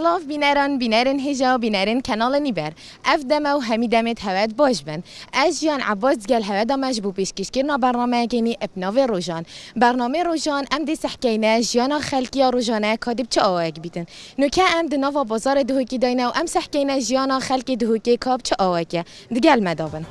سلاف بینرن هجا بینرن کانال نیبر افدم و همی دمت هواد باش بن اجیان عباس گل هواد مجبور پیشکش کردن برنامه گینی ابناو روزان برنامه روزان ام دی سحکینه جیانا خلقیا روزانه کادب چه آواگ بیتن نوکه ام دی نوا بازار دهوکی داینا و ام سحکینه جیانا خلقی دهوکی کاب چه آواگه دگل مدابن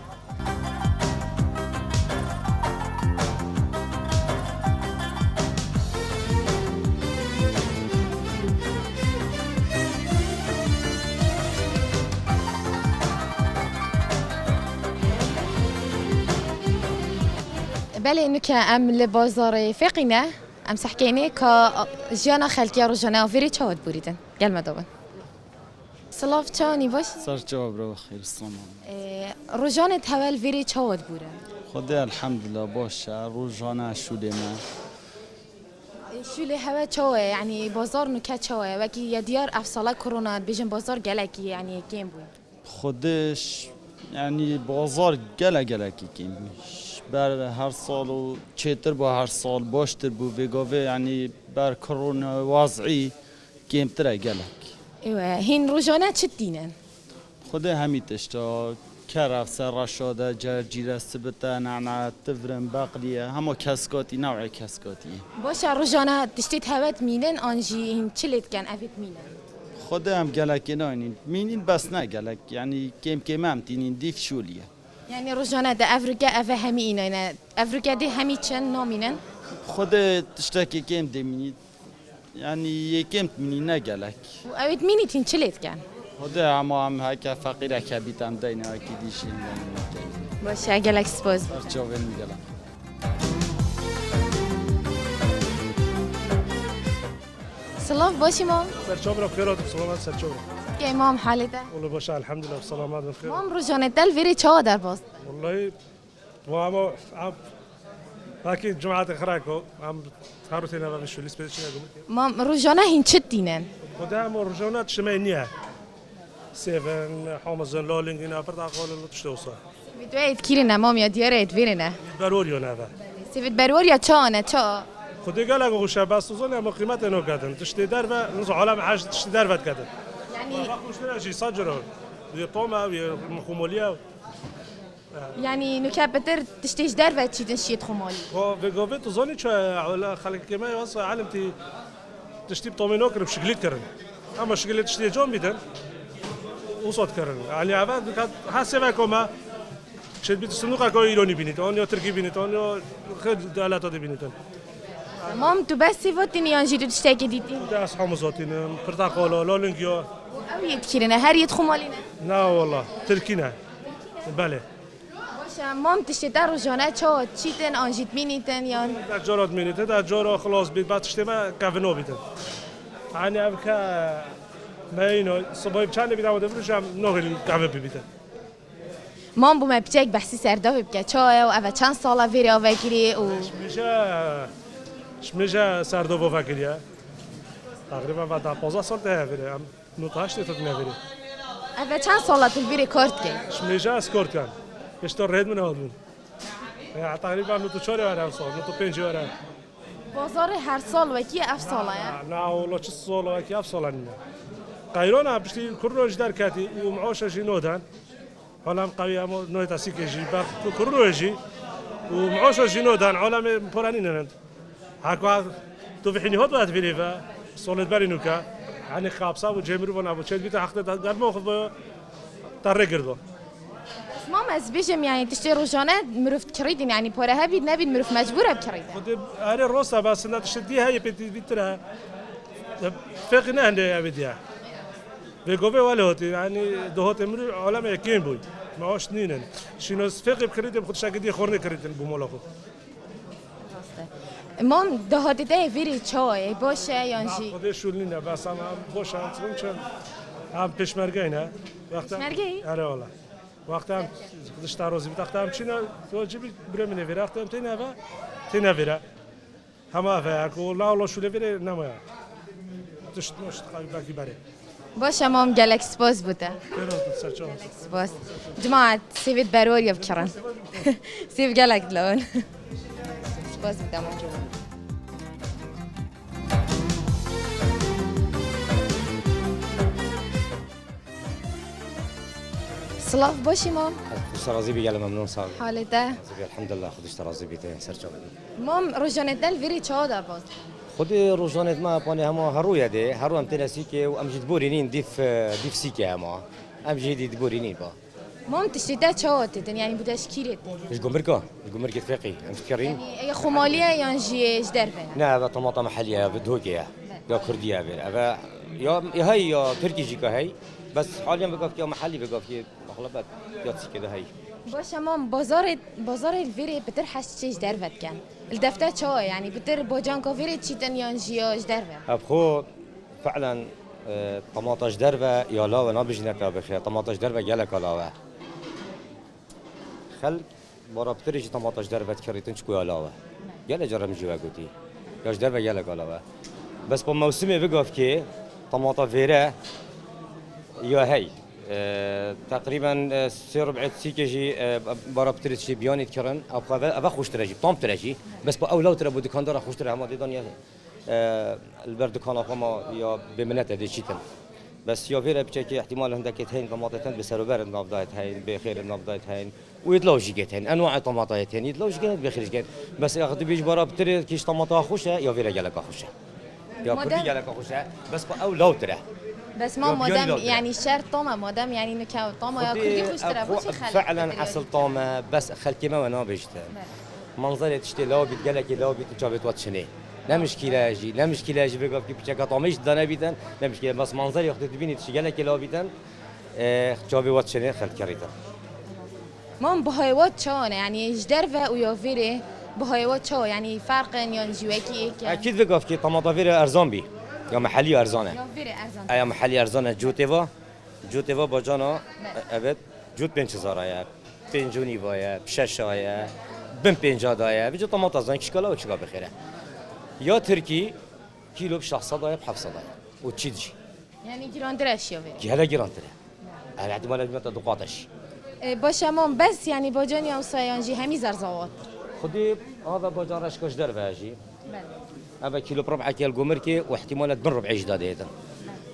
بله إنه كأم لبازار فقينة أم سحكيني كجانا خالكيا رجانا وفيري تشاود بوريدن قال ما دوبن سلاف تشاني باش صار جواب رو خير الصمام رجانا تهوال فيري تشاود بورن خدا الحمد لله باش رجانا شو ما شو اللي هوا تشاوه يعني بازار نكات تشاوه وكي يا ديار أفصال كورونا بيجن بازار جالكي يعني كيم بوي خدش يعني بازار جالكي كيم بوي بر هر سال و چهتر با هر سال باشتر بو بگاوه یعنی بر کرونا وضعی کمتره گلک ایوه هین روزانه چه دینن؟ خود همیتش تا کرف سر رشاده جرجیره سبته نعنع تفرن بقلیه همه کسکاتی نوع کسکاتیه باشه روزانه تشتیت هوت مینن آنجی هین چلیت کن افت مینن خود هم گلک ناینین مینین بس نه گلک یعنی کم هم تینین دیف شولیه يعني رجعنا دا أفريقيا أفهمي إننا أفريقيا دي همي تشن نامينن خود تشتكي كم دميني يعني كم مني نجلك وأود ميني تنشلت كان هذا عم هيك فقيرة كبيتام دينا هيك ديشين باش أجلك سبوز برشوفن مجلا سلاف باشي مام سرچوبرا خيرات سلامات سرچوبرا كي مام حالته والله باشا الحمد لله بسلامات بخير مام رجعنا دل فيري تشا در باست والله وعم باقي جمعة خراكو عم خاروتينا ما بشو لسه بتشينا مام رجعنا هين تشتينن قدام رجعنا شمينيا سيفن حامزن لولينج هنا برضه قالوا تشتوصا بدويت كيرنا مام يا ديارت فيرنا بروريو هذا سيفت بروريا تشانا تشا خدي قال لك وش بس وصلنا ما قيمته انه قادن تشتي دربه نص عالم حاجه تشتي دربه قادن يعني مش شيء صجروا يطوما خموليا يعني نكابتر تشتيش دربة تشيدن شيء خمالي وفي تظني شو على خلق كمان يوصل عالم تشتي بطومينوكر بشكليت كرن اما شكليت تشتي جون بيدن وصوت كرن يعني عباد حاسه كما شد بيت الصندوق كو ايراني بينيت اون تركي بينيت اون خد دالات بينيت مام تو بس سيفوتني يانجي تشتكي ديتي داس حمصاتين برتقاله لولنجيو او يتكيرنا هر يدخمالينا لا والله تركينا بله مام تشتر رجانه چا چیتن آنجیت مینیتن یا در جارات مینیته در جارا خلاص بید بعد تشتما کافنو بیتن يعني ابكا ما اینو صبح چند بیدم و دفرشم نوهل کافه بیتن مام بوم بچک بحثی سردا بکه چا و اول چند ساله ویری آوگیری و میشه سردا با فکریه تقریبا بعد 15 سال ته ویری ام نوتاشت تو نمیری اول چند ساله تو ویری کارت کی میشه اسکورت کن اشتر رد من هادون يعني تقريبا نوتو 4 وره سال نوتو 5 وره بازار هر سال و کی اف ساله نه والله چه سال و کی اف سال نه قيرونا بشتي كروج دركاتي ومعوش شي نودان عالم قوي اما نوي تاسيك جي بار كروجي ومعوش شي نودان عالم بورانين هاكو تو في حين هوت فيليفا سولد بارينوكا يعني خابسا وجيمرو ونابو تشد بيت حق قال ما خذ ترقردو مام از بیشم یعنی تشتی روزانه مروفت کردین یعنی پاره ها بید نبید مروف مجبوره بکردن. خود هری روستا بس نه تشتی های بیتره فقط نه هنده بدیه. بگویی ولی هاتی یعنی دهات امروز عالم یکیم بود. معاش نینن. شیناس فقط بکردیم خودش اگه خورنه کردن بومالا خود. مام دهات ده ویری چای باشه یانجی. خودش شول نینه بس هم باشه چون هم پشمرگی نه. پشمرگی؟ آره والا. وقتام خودش ترازی بود وقتام چی نه واجبی برای من نویره وقتام تی نویره همه افعال کل لا شوله ویره نمایا تشت مشت قایب باقی بره باشه مام گلکس باز بوده باز جماعة سيفيت باروريا بكران سيف گلک دلون باز بوده مام جماعة سلاف باشی مام خودش راضی بیگل ممنون سال حالته الحمد لله خودش راضی بیته سرچاوی مام روزانه دل ویری چه در باز خود روزانه ما پانی هم هروی ده هرو هم تنسی که و امجد بورینین دیف سیکه هم امجد بورینین با مام تشتیده چه تدن یعنی بودش کیرت ايش قمركة فقي مفكرين یعنی خمالیه یا جیش درفه لا هذا طماطم محلية بدهوكية يا كردية هذا يا هي يا تركي جيكا هي بس حاليا بقى في محلي بقى في مخلبات يا كده هي باشه مام بازار الویری بتر حس چیش درفت کن الدفته چه یعنی بتر باجان کافیری چیتن یا جیاش درفه أبخو فعلا طماطش دربة يا لا ونا بجنك بخير طماطش دربة جالك لا خل برا بتريج طماطش دربة كريتن شكو يا لا جال جرم جوا قوتي ياش دربة جالك لا بس بموسمي بقف كي طماطة فيرة يا هي تقريبا سير بعد سيكجي برا بتريج شي بياني تكرن أبغى خوش ترجي طام ترجي بس بأولو ترى بدي كان دار خوش ترى هم دي دنيا البرد كان فما يا بمنات هذه شيء بس يا فيرا بشكل احتمال عندك هين طماطتين بسرور النافذات هين بخير النافذات هين ويتلوجي جتين انواع طماطات هين يتلوجي جت بخير جت بس ياخذ بيج برا بتري كيش طماطه خوشه يا فيرا جالك خوشه يا كردي جالك خوشه بس او لو ترى بس ما مادام يعني شرط طامه مادام يعني نكاو طامه يا كردي خوش ترى بوشي خلق فعلا حصل طامه بس خلكي ما وانا بيجته منظري تشتي لو بيتقلك لو بيتجابت واتشني لا مشكلة أجي لا مشكلة أجي بقى كيف بشكل طامش دنا بيتن لا مشكلة بس منظر ياخذ تبيني تشجع لك لو بيتن جابي واتشني خلت كريتا مام بهايوات شان يعني جدرفه ويا فيري بهايوات شو يعني فرق يعني جواكي أكيد بقى في طماطم فيري أرزان بي يا محلي أرزانة يا فيري ارزان يا محلي أرزانة جوتيفا باجانا أبد جوت بنشزارة يا بنجوني بايا بشاشة يا بنجادا يا بيجو طماطم زين كشكلا وكشكلا بخيره يا تركي كيلو بشخص صدايا بحف صدايا وتشيدجي يعني جيران درش يا فيري هلا جيران ترى انا احتمال لازم تدقاتش باشه مام بس يعني باجان يا وصيانجي همي زرزوات خدي هذا باجان رشكش دربه هاجي ابا كيلو بربع كيلو قمركي واحتمال من ربع جداد هيتن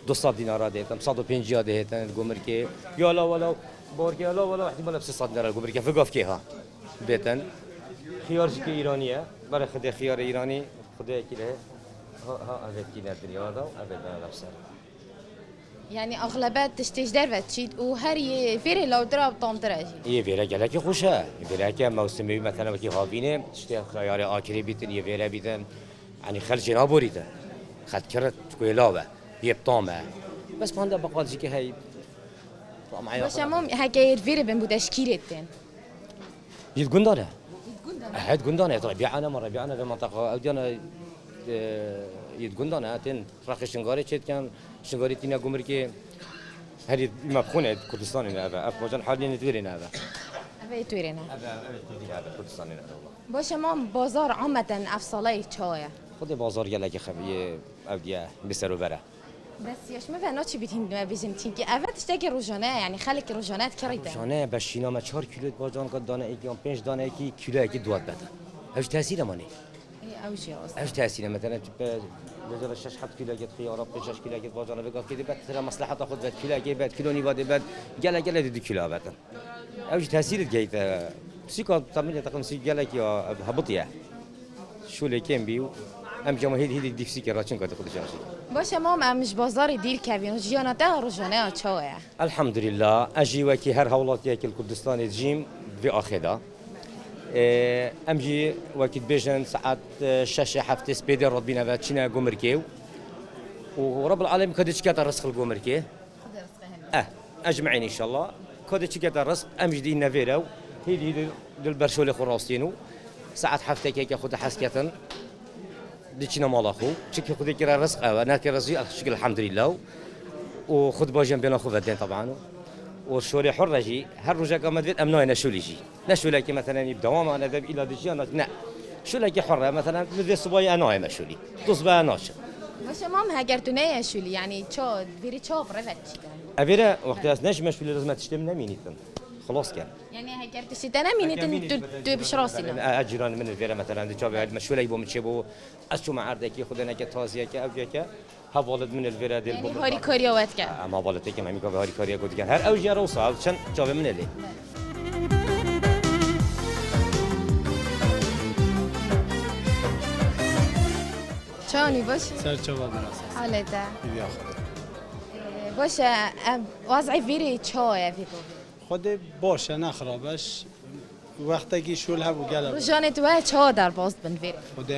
200 دينار هيتن 150 هيتن القمركي يا لا ولا بوركي لا ولا احتمال ب 600 دينار القمركي فقف كيها بيتن خيار جيكي ايرانيه برا خدي خيار ايراني خدي كده ها هذا كده الدنيا هذا وابدا نفسه يعني اغلبات تشتيش درفت شيت وهري فيري لو دراب طام تراجي يفيرا جالك خوشة يفيرا كم موسمي مثلا وكي هابينه تشتي خيار آكري بيتن يفيرا بيتن يعني خل جنابو ريتن خد كرت كويلاوه يبطامه بس باندا بقال جيكي هاي باشه مام هكاير فيري بن بودش كيرتين يتقندانه أحد قندانه طيب بيعنا مرة بيعنا في منطقة أودينا يتقندانه تين راح شنغاري شيء كان شنغاري تينا قمركي هذه ما بخونه كردستان هذا أفواجان حاليا يتويرين هذا أبي تويرنا هذا كردستان هذا باشه مام بازار عامة أفصالي شوية خدي بازار جالك خبيه أوديا بسرو برا بس ياش ما فهمت شو بيتين ما بيجمتين كي أفت تشتكي روجانة يعني خلك روجانات كريتا روجانة بشينا ما 4 كيلو باجان قد دانه ايكي 5 دانه ايكي كيلو ايكي دوات بده ايش تاثيره ماني أو شيء أصلا ايش تاثيره مثلا لجل 6 كيلو ايكي خيار 5 كيلو ايكي باجان بقى كده بعد ترى مصلحه تاخذ بعد كيلو ايكي بعد كيلو ني بعد جلا 2 كيلو بعد ايش تاثير جايت سيكو طبعا تقوم سي جلا كي هبطيه شو اللي كان بيو ام جماهير هي دي فيسي كراتشن قد تاخذ شيء باشه مام مش بازار دير كابين جياناتا روجانة شوية الحمد لله اجي وكي هر هولاتي اكل كردستان جيم في اخذها امجي وكي بيجن ساعات 6 7 سبيدي ربينا باتشينا قمركيو ورب العالمين كدش كات الرزق القمركي اجمعين ان شاء الله كدش كات الرزق امجي دي نافيرو هي البرشولي خراستينو ساعات حفتك كي ياخذ حسكتن ديشنا مالاخو شكل خذ كرا الرزق انا كرزي شكل الحمد لله وخذ باجن بين اخو بدين طبعا والشوري حر جي هر رجا قامت بيت امنوا انا شو ليجي نشو لك مثلا يبداوم انا ذهب الى ديجي انا لا شو لك حره مثلا مثل صبايا انا ما شو لي تصبا ناش باشه مام هاجرتونيا شو لي يعني تشو فيري تشو بريفت افيرا وقت نجم شو لازم تشتمنا مينيتن خلاص كان يعني هاجرت شتانا مينيتن بشراسنا اجران من الفيرا مثلا دي تشوف مشوله يبو متشبو اشو مع عردك ياخذ انا كتازيا كا او كا حوالد من الفيرا ديال یعنی هاری کاریا وقت کرد اما والدتي كم عمي كافي هاري كاريا قلت كان هر اوجي روصا شن جاب من اللي چانی باشه سرچوبه دراسه حالته بیا خود باشه وضعی ویری چاه فیکو خود باشه نخرابش وقتی که شول هبو گله روزانه تو چاه در باز بن ویری خود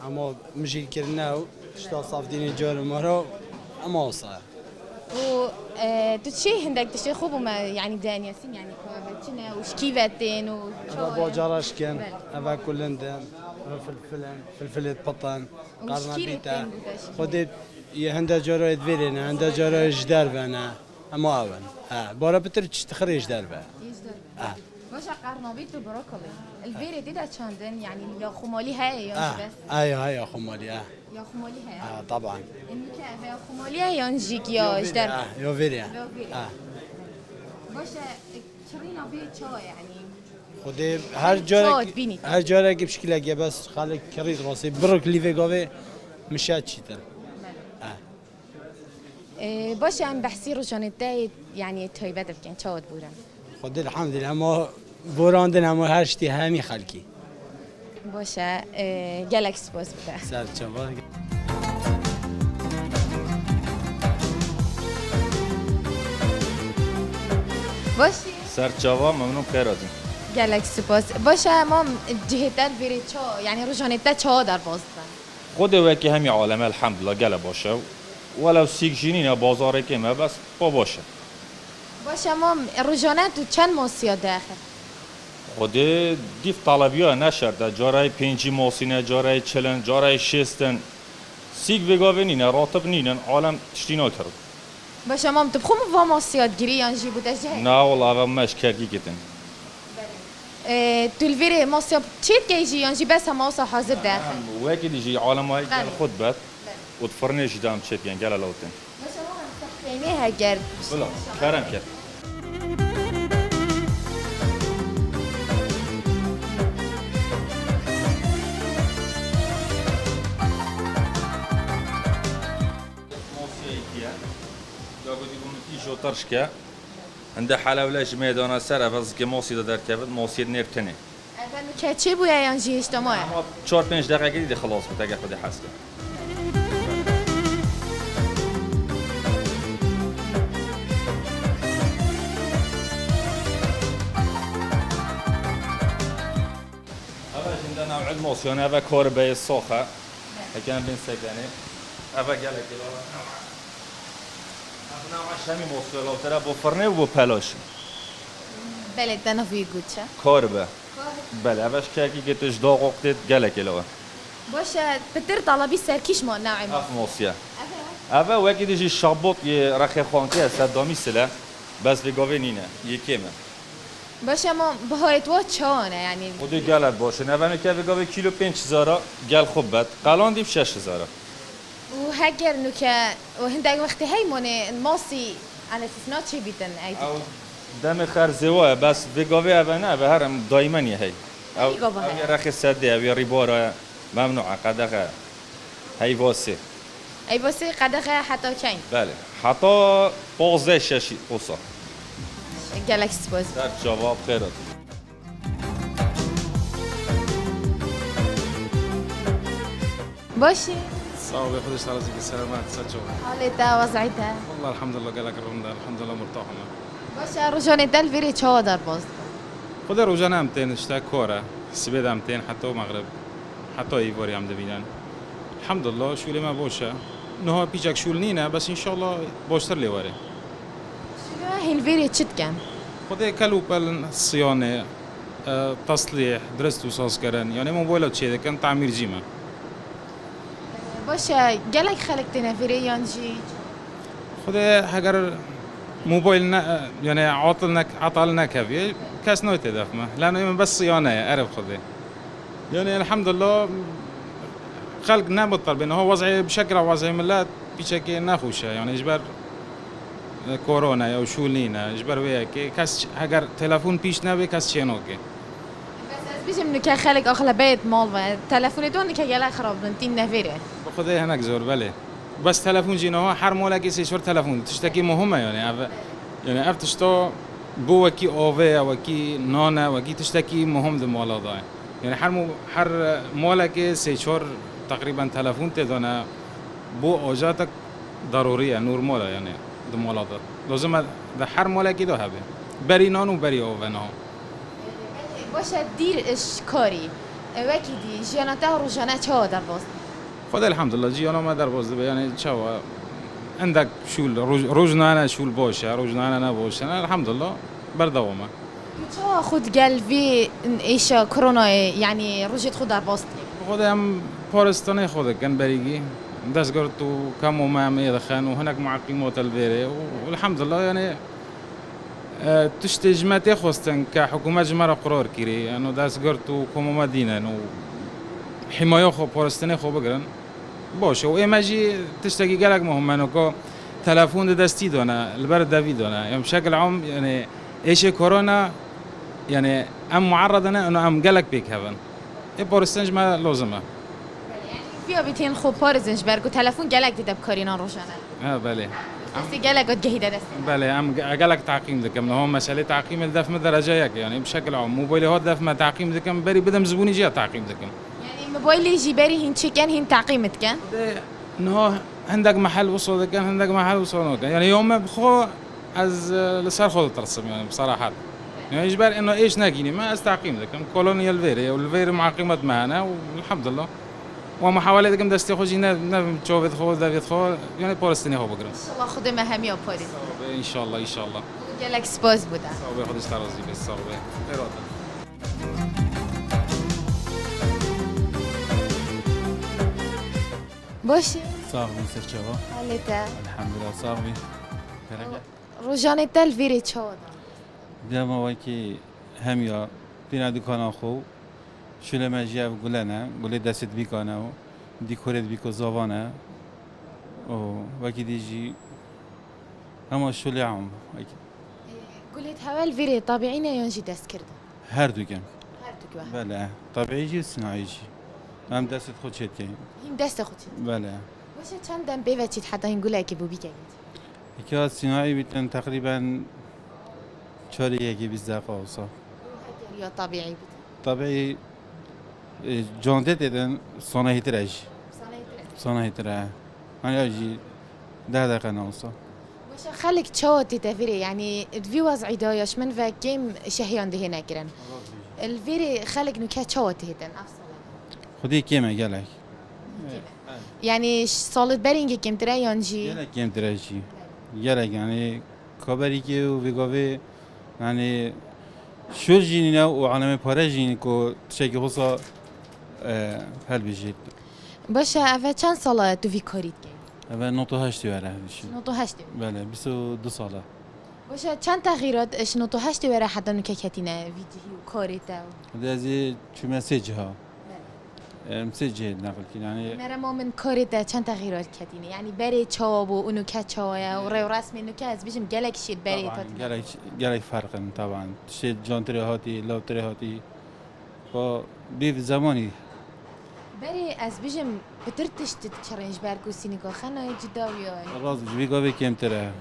اما مجیل کرنه و شتا صاف دینی جار ما رو اما وصا و تو چی هندک تشی خوب ما يعني دانياسين يعني كنا وش كيفتين و با جارش کن اول کلندن فلفل بطن قرنا بیتا خود یه هنده جارای دویرینه هنده جارای جدر بنا اما اول بارا بتر تخرج در به باش قرنبيط وبروكلي الفيري دي ده چاندن يعني يا خمالي هي يا بس ايوه خمالي يا خمالي هي طبعا انك يا خمالي يا نجيك يا جدر يا فيريا باش شرينا بيه چا يعني خودی هر جایی که بشکل اگه بس خاله کرید راستی بروکلی وگاوه میشه چیتر باشه ام بحثی رو جانته يعني تایبت بکن چاد بورم خودی الحمدلله اما بوراندن اما هر شتی همی خلکی باشه گلکس باز بوده سر چوا باشی سرچاوا ممنون خیراتون گلکس باز باشه ما جهتر ویری چا يعني رو جانته چا در باز بن خود وکی همی عالم الحمدلله گله باشه ولو سیک جینین بازار که ما بس با باشه باشه ما روزانه تو چند ماسیا داخل خود دیف طلبی ها نشرده جارای پنجی ماسینه جارای چلن جارای شستن سیک وگاوه نینه راتب نینن عالم تشتینا کرد باشه ما تبخم و ماسیات گیری یا جی بوده جه نه والله اول مش کرگی کتن تو الفيري ماسيا تشيت كيجي يعني بس ماسا حاضر داخل وکی دیجی عالم های بله. خود بد و تفرنه جدام چه بیان گله لوتن يعني هاجر بلا کرم کرد ترشكا عند حاله ولا جمعيه دونا سر افز که موسی در کبد موسی نرتنه اول چه بویا يعني جي اجتماعي 4 5 دقیقه دیگه خلاص بتاگه خود حسب اول عندنا نوع موسيون هذا كوربي الصوخه كان بين سكنه هذا قال لك نوع شامي موسيون لو ترى بو فرنه و بلاش بله دنا في گوچه كوربه بله اوش که گتش داغ وقت گله کلاه باشه بتر طلبي سركيش ما نوعي ما اف موسیا اوه وقتی دیجی شابوت یه رخی خانکی از صدامی سله بس بگاوه نینه یکیمه باشه ما بهایت وا چانه يعني خودی گلت باشه نوانه که بگاوه کیلو 5000 گل خوب بد قلان دیم 6000 و هاجر نو که و هندك وقت هي مونه ماسي على اساس چی بیتن ایدی او دم خرزوه بس بگاوه اوه نه به هرم دایما یه هی او بگاوه هی. یه رخی سده او یه ریبارا ممنوعه قدقه هی واسه ای واسه قدقه حتی چین بله حتی 15 ششی قصه گلکس باز در جواب خیرات باشي صعب خودش رازق بالسلامات سجوا حالته وضعيته والله الحمد لله قالك الرمضان الحمد لله مرتاح باشه روزانه دل ویری چا در باز خدا روزانه امتين اشتا كوره سبيد امتين حتى مغرب حتى ايفوري عم دبينان الحمد لله شو ما بوشه نها بيجاك شو نينا بس ان شاء الله بوشتر لي وري شنو هي الفيري تشت كان خدا كلوبل صيانه تصليح درست وصاص كرن يعني موبايلات شيء كان تعمير جيمه باشه گلک خلقتنا فيري يانجي خدا هجر موبايل يعني عطلنا كافي كاس نوت دفمه لانه بس صيانه اعرف خذي يعني الحمد لله خلق نبطل بانه هو وضعي بشكل او وضعي ملات بشكل ناخوشه يعني اجبر كورونا او شولينا اجبر وياك كاس هجر تلفون بيش نبي كاس شينوكي بس بيجي من خلق اغلبيه مال تلفون دون كي يلا خراب نتين نفيري خذي هناك زور بله بس تلفون جينا هر مالك سيشور تلفون تشتكي مهمة يعني تشتو بو وكي اوفي وكي نانا وكي تشتكي مهم ذا مالا ضاي يعني حر مالك سيشور تقريبا تلفون تدانا بو اوجاتك ضرورية نور مالا يعني ذا مالا ضاي لازم ذا حر مالك ده هبه بري نان وبري اوفي نان باشه دیر اش کاری وکی دی جیاناته و روزانه چه در باز خدا الحمد لله جيانا ما در باز يعني شو عندك شول روزنا انا شول باشه روزنا انا باشه الحمد لله بردوامه چه خود گل وی ایشا کرونا یعنی روزت خود در باز خدا هم پارستانه خدا كان بريجي دستگرت و كم وما يدخن وهناك معقمات البيري والحمد لله يعني تشتجمتي خواستن كحكومة جمرة قرار كيري انه دستگرت و كم مدينة انه حماية خو پارستانه خو بگرن باشه و ایماجی تشتكي قالك مهم انه كو تلفون دستی دونه البرد دافي دونه يعني بشكل عام يعني ايش كورونا يعني ام معرضنا انه ام قالك بيك هبن اي پارستانج ما لازمه بیا بیتین خوب پارزنش برگو تلفون گلک دیده بکارینا روشانه بله دستی گلک قد جهیده دست بله ام قالك تعقيم ذكم هو مساله تعقيم الدفم درجه يعني بشكل عام موبايل هو دفم تعقيم ذكم بري بدم زبوني جا تعقيم ذكم يعني موبایل جیبری هین چکن هین تعقیمت کن انه عندك محل وصول ذكم عندك محل وصول يعني يوم بخو از لسر خود ترسم يعني بصراحه يعني اجبار انه ايش ناقيني ما استعقيم ذكم كولونيال فيري والفيري معقمه معنا والحمد لله ومحاولة ذكم دستي خوجي نشوف خو دافيد خو يعني بولستني هو بقرن الله خود مهمی و پاری ان شاء الله ان شاء الله گلک سپاس بوده صوبي خد استرازي بس صوبي اراده باشه صاحبي سرچوا حالته الحمد لله صاحبي روزانه تل ویری چه ودا دما وکی همیا دینا دکان خو شله مجیب گلنه گله دست بیکانه و دیکورت بیکو زوانه و وکی دیجی اما شله عام وکی قلت هوال ویری طبیعی نه یانجی دست کرده هر دو کم هر تو که بله طبیعی جی صناعی جی هم دست خود چت کنیم هین دست خودت بله باشه چند دم بیوچید حتی هین گله که بوبی کنید یکی از صناعی بیتن تقریبا 4 یکی 20 دقیقه اوسا یا طبیعی بود طبیعی جانده دیدن صناعی ترش صناعی تره من یاجی 10 دقیقه نوسا باشه خلق چاوتی تفیری یعنی دوی وضعی دایش من و گیم شهیان ده نکرن الفيري خلق نكات چاوتی هیتن افصلا خودی کیمه گلک يعني صالت برينجي كم ترى ينجي گلک کم ترشی گلک یعنی کابری که و بگاوی یعنی شور جینی و عالم پاره جینی که تشکی خصا هل بجید باشه اوه چند ساله تو في كاريت كي و نوتو هشتی وره هشتی نوتو هشتي بله 22 ساله باشه چند تغییرات اش نوتو هشتي وره حتى نو كاتينا فيديو وكاريتا دازی چه مسیج ها مسیج نقل کی یعنی مرا ما من كاريتا چند تغییرات كاتينا يعني بري چاب و اونو كات چاويا و ريو رسمي نو كاز بيجم گلك شيت بري طبعا تا گلک فرقن طبعا شد جان تری هاتی لو تری هاتی با بیف زمانی بري از بيجم بترتش تتشرنج بركو سينيكو خنا جداويا راز بگاوی کم تره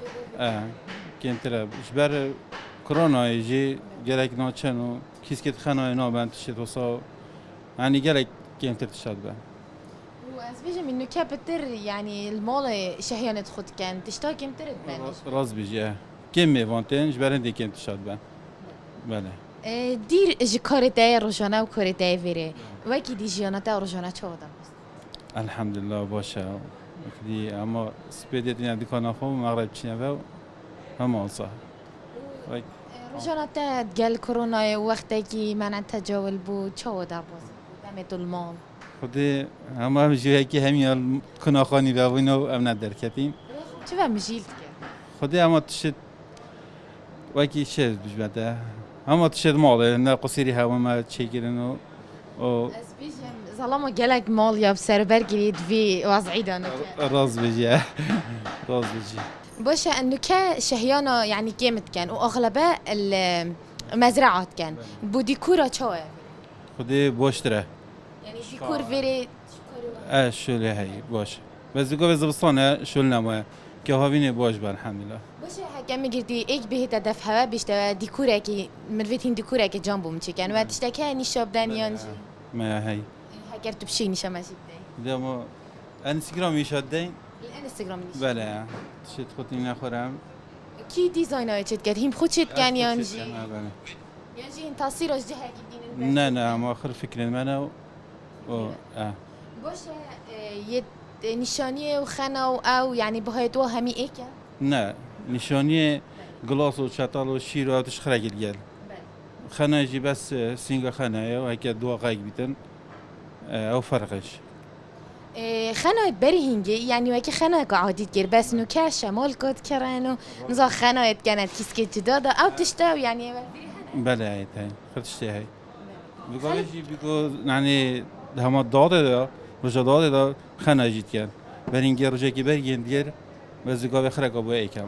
کم تره بر کرونا یجی گلک ناچن و کیس کت خنای نابند شد وصا يعني گلک کم تر تشاد به واز بيجم انه كابتر يعني المال شهيانة خود كان تشتا كم ترد بانش راز بیجه کم میوانتن جبرندی کم تشاد به بله دير اجي كاريتا روجانا و كاريتا فيري وكي دي جيانا تا روجانا چه ودا الحمد لله باشه وكدي اما سبيدت يعني دكان خو مغرب چنه و هم اوصا روجانا تا قال كورونا وقتا كي منع تجاول بو چه ودا باز دمت المال خودی هم جوی کی همین کناخانی و اینو ام ندر کتیم چه و مجيل خودی اما تشد وکی شد بجبده اما تشد ماله نه قصيري هوا ما تشيكرنو او از بيجم ظلام قالك مال يا بسربر قريد في وضعي دانو راز بيجي راز بيجي باشا انه كشهيانا يعني قيمت كان واغلبها المزرعات كان بو ديكورا چاوه خودی باشتره يعني ديكور فيري شو له هي باش بس بگو زبستانه شل نمایه که هاوینه باش بر الحمدلله باشه حکم میگردی ایک به هدف هوا بیشتر دیکوره که مروتین دیکوره که جنب میچکن و تشتکه نیشاب دنیانجی ما هی هکر تو بشی نیشا ماشید دی دما انستغرام میشد دین اینستاگرام نیش بله شت خودی نخورم کی دیزاین های چت کرد هم خود چت کن یانجی بله یانجی این تصویر از جهه که نه نه اما آخر فکر منه و باشه یه نشانی و خنا و او یعنی بهای تو همی ایکه نه نشانی گلاس و چتال و شیر و آتش خرگل گل خناجی بس سینگا خنایه و هکه دو قایق بیتن او فرقش خنایت بری هنگی یعنی وکی خنایت عادیت گر بس نو که شمال کد کرن و نزا خنایت کنند کس که جدا دا او تشتاو یعنی بله هی تاین خدشتی هی بگویی بگو یعنی همه داده دا رجا داده دا خناجیت کن برینگی رجا کی برگین دیر و زگاه خرق ابو ایکم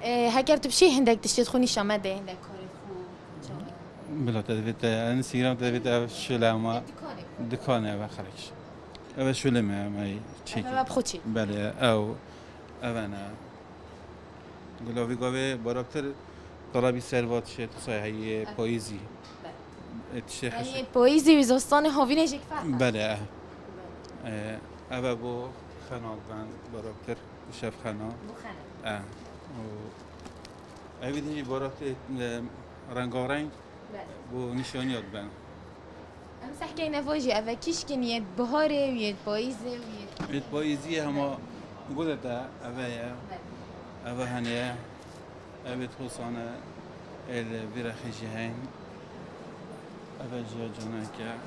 هکر تو بشی هندک تشتید خونی شامده هندک کاری خو بلا تدفیت انستغرام تدفیت شلما دکانه و خرقش او شلمه مای چیکی اما بخود چی؟ بله او انا گلاوی گاوه برابر طلبی سروات شد صحیح پاییزی اتشخش یعنی پاییزی و زستان هاوینه جک فرق بله او بو خنال بند برابر شف خنا بخنه و اوی دیگه برابر رنگارنگ بو نشانیات بند ام سحكي نفوجي أفا كيش كنيت بهاري ويت بايزة ويت بيت بايزي هما قلت أبايا أبا هنيا أبيت خصانا البرخي جهين أبا جا جناكا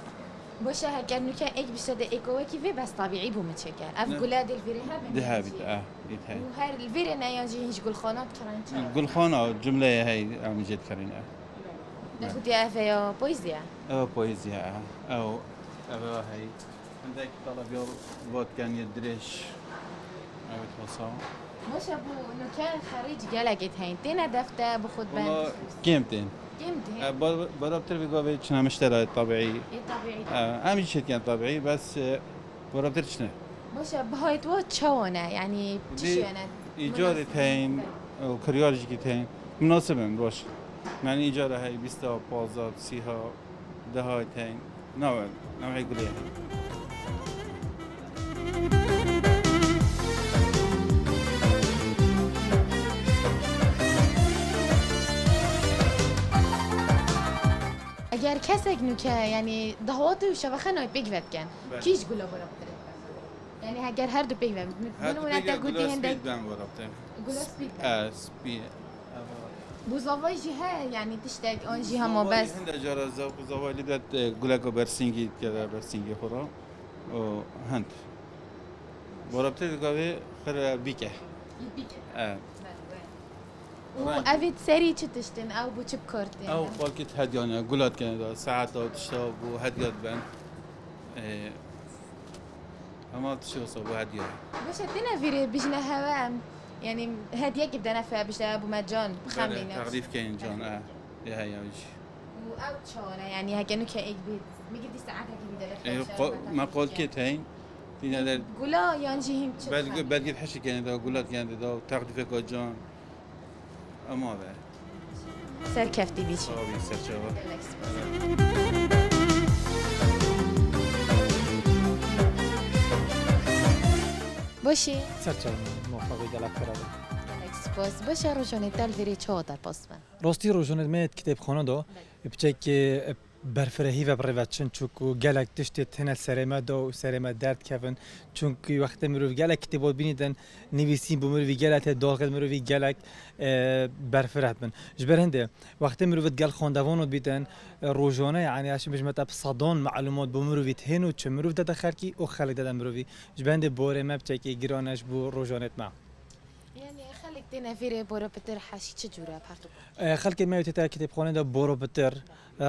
بوشة هكا نوكا إيك بشدة إيكوا كيفي بس طبيعي بو متشكل أف قلاد الفيرها دهابت يتهاي وهر الفير نياجي هيش قل خانات كران قل خانة جملة هاي عم جد كرين ناخد أفا يا بايزة أو بويزيا أو هاي عندك طلب يوم بود كان يدريش أبيت خصا بوشة بو نوكا خارج جالك هين تينا دفتة بخد بان كيمتين كيمتين برابطر بقى شنا مشترى طبيعي طبيعي أهم شيء كان طبيعي بس برابطر شنا بوشة بهايت وات شوانا يعني تشيانا إيجار تين أو كريارج تين مناسبة روش يعني إيجار هاي بيستا بازار سيها دهاي تين نوع يقول إيه اگر کسی نوکه یعنی دهواتی و شبخه نای بگوید کن کیش گلا برابطره یعنی اگر هر دو بگوید منو تا گودی هندک گلا سپید بوزاوای جهه یعنی تشتاق آن جهه ما بس هند جارا زاو بوزاوای لیدت گلاکو برسینگی کده برسینگی خورا و هند برابطه بگوی خر بیکه و اوید سری چه تشتن او بو چه بکارتین او بالکت هدیانه گلات کنه ساعت او تشتا بو هدیات بن اما تشو صبو هدیه باشه تنا فيري بجنا هوا يعني هدية كبدنا فيها بجنا ابو مجان بخمين تعريف كاين جان يا هيا وجه و او تشانا يعني هكانو كايك بيت ميجي ساعتها كده ما قول كيت هين فينا در قولا يانجي هم بلقيت حشي كان دا قولات كان دا تعريف جان اما به سر كفتي بيشي صابي سرچوا باشی سرچه موفقی گلک کرده اکسپوز باشه روشونه تل ویری چه در پاس بن راستی روزانه میت کتاب خانه دا بچه برفرهی و بروچن چونکو گلک تشتی تنه سرما دا و سرما درد کفن چونکو وقتی مروف گلک کتابات بینیدن نویسیم با مروفی گلک داخل مروفی گلک برفره بن جبرنده وقتی مروفت گل خواندوانو بیدن روزانه یعنی عشان بجمت صدان معلومات با مروفی تهنو چه مروف داده خلکی او خلق داده مروفی جبرنده باره ما بچه که گرانش بو روزانت ما يعني خليك تنا فيري بورو بتر حاشي تجورا بارتو خلق ما يتتا كتاب خانه دا بورو بتر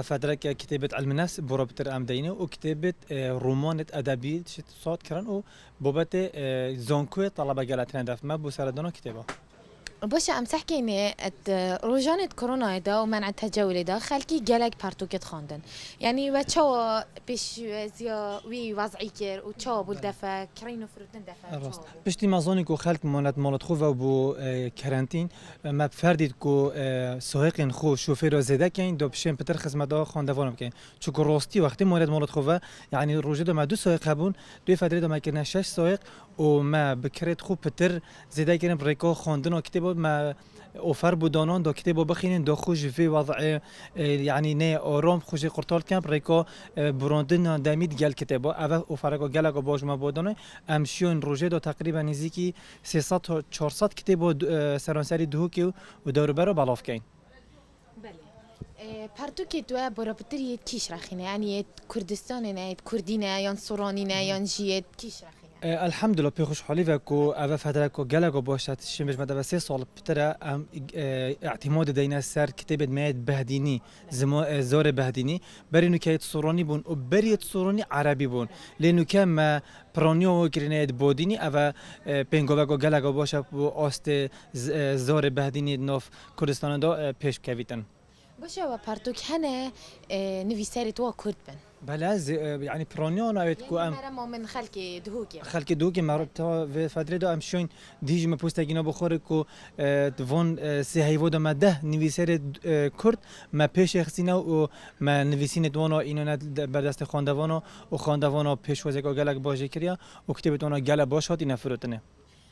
فترة كتابة علم النفس بورو بتر ام دينه وكتابة رومانة ادبي شت صوت كران او بوبت زونكو طلبه قالت هندف ما بو سردانو كتابه باشه امسح کینه روزانه کرونا دا و منع تجول دا خلکی گلک پرتوکت خواندن یعنی و چا پیش زیا وی وضعی کر و چا بود دفع کرینو فروتن دفع راست پشتی مازانی کو خلق مالت خو و بو کرانتین ما فردید کو سوهقین خو شوفیر زده کین دو بشین پتر خدمت دا خواندوانم کین چون راستی وقتی مالت خو یعنی روزه دا ما دو سوهق هبون دو فتره دا ما کرنا 6 سوهق و ما بکرت خو پتر زده کردن ریکا خواندن و کتاب ما اوفر بودانان دا کتاب بخینن دا خوش في وضع يعني نه آرام خوش قرطال کم ریکا براندن دمید گل کتابا اول اوفرگا گلگا باج ما بودانه امشون روزه دا تقریبا نزدیکی 300 تا 400 کتاب سرانسری دهوکی و دوربر بالاف کین پرتوکی تو برا بتری کیش رخینه یعنی کردستان نه کردینه یا سورانی نه یا جیت کیش رخینه الحمد لله بخوش حالی و کو اول فتره کو گلگا باشد شمش مدت 3 سال بتره اعتماد دینا سر کتاب مید بهدینی زار بهدینی برینو که سورانی بون و بریت سورانی عربی بون لانه که ما پرانیو و کرینید بودینی اول پنگوه کو گلگا باشد و آست زار بهدینی ناف کردستان دا پیش کویتن باشه و پرتوک هنه نویسری تو کرد بن بله يعني برونيون اويت كو ام مرة من خلك دوكي مرتا في فتره دو امشون ديج ما بوستاگينا بخور كو دفون سي هيفو دا مده نويسر كرد ما پیش خسينا و ما نويسين دونا اینو بردست خواندوانا و خواندوانا پیش وزگا گلک باجه کریا و کتابتونا گل باشات اینا فروتنه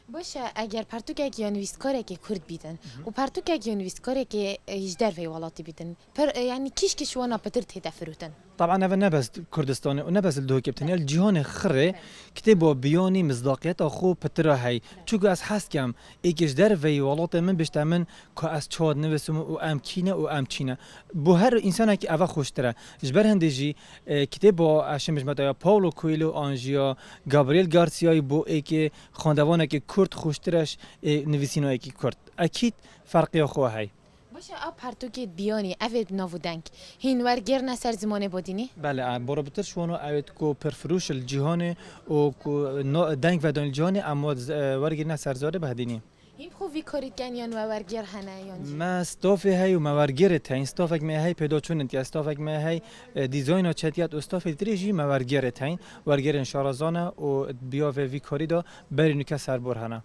باشه اگر پرتوک یا نویسکاره که کرد بیدن و پرتوک یا نویسکاره که هجدر في ولاتی بیدن يعني كيش وانا بترت هدا فروتن طبعا هذا نبز كردستان ونبز الدهو كابتن الجهان خره كتبوا بياني مصداقيات اخو بترا هي چوكو از حس كم ايكش در في ولات من بشتمن كاس چاد نوسم و امكينه و امچينه بو هر انسان که اوا خوشتره جبر هندجي كتبوا اشمش متا پاولو کويلو انجيا گابريل غارسيا بو ايكي خواندوانه که کرد خوشترش نویسینایی که کرد اكيد فرقي اخو هي باشه اب پرتوکیت بیانی اوید ناودنگ هین ورگر نسر زمانه بودینی؟ بله برای بتر شونو اوید کو پرفروش الجهان و کو دنگ و دان الجهان اما ورگر نسر زاره بهدینی هیم خوبی کارید کنیان و ورگر هنه یانجی؟ ما استافی هی و ما ورگرت هی استافک می هی پیدا چوننتی استافک می هی دیزاین و چتیات استافی دریجی ما ورگرت هی ورگر انشارزانه و بیا و وی کاری دا برینو که سر بر هنه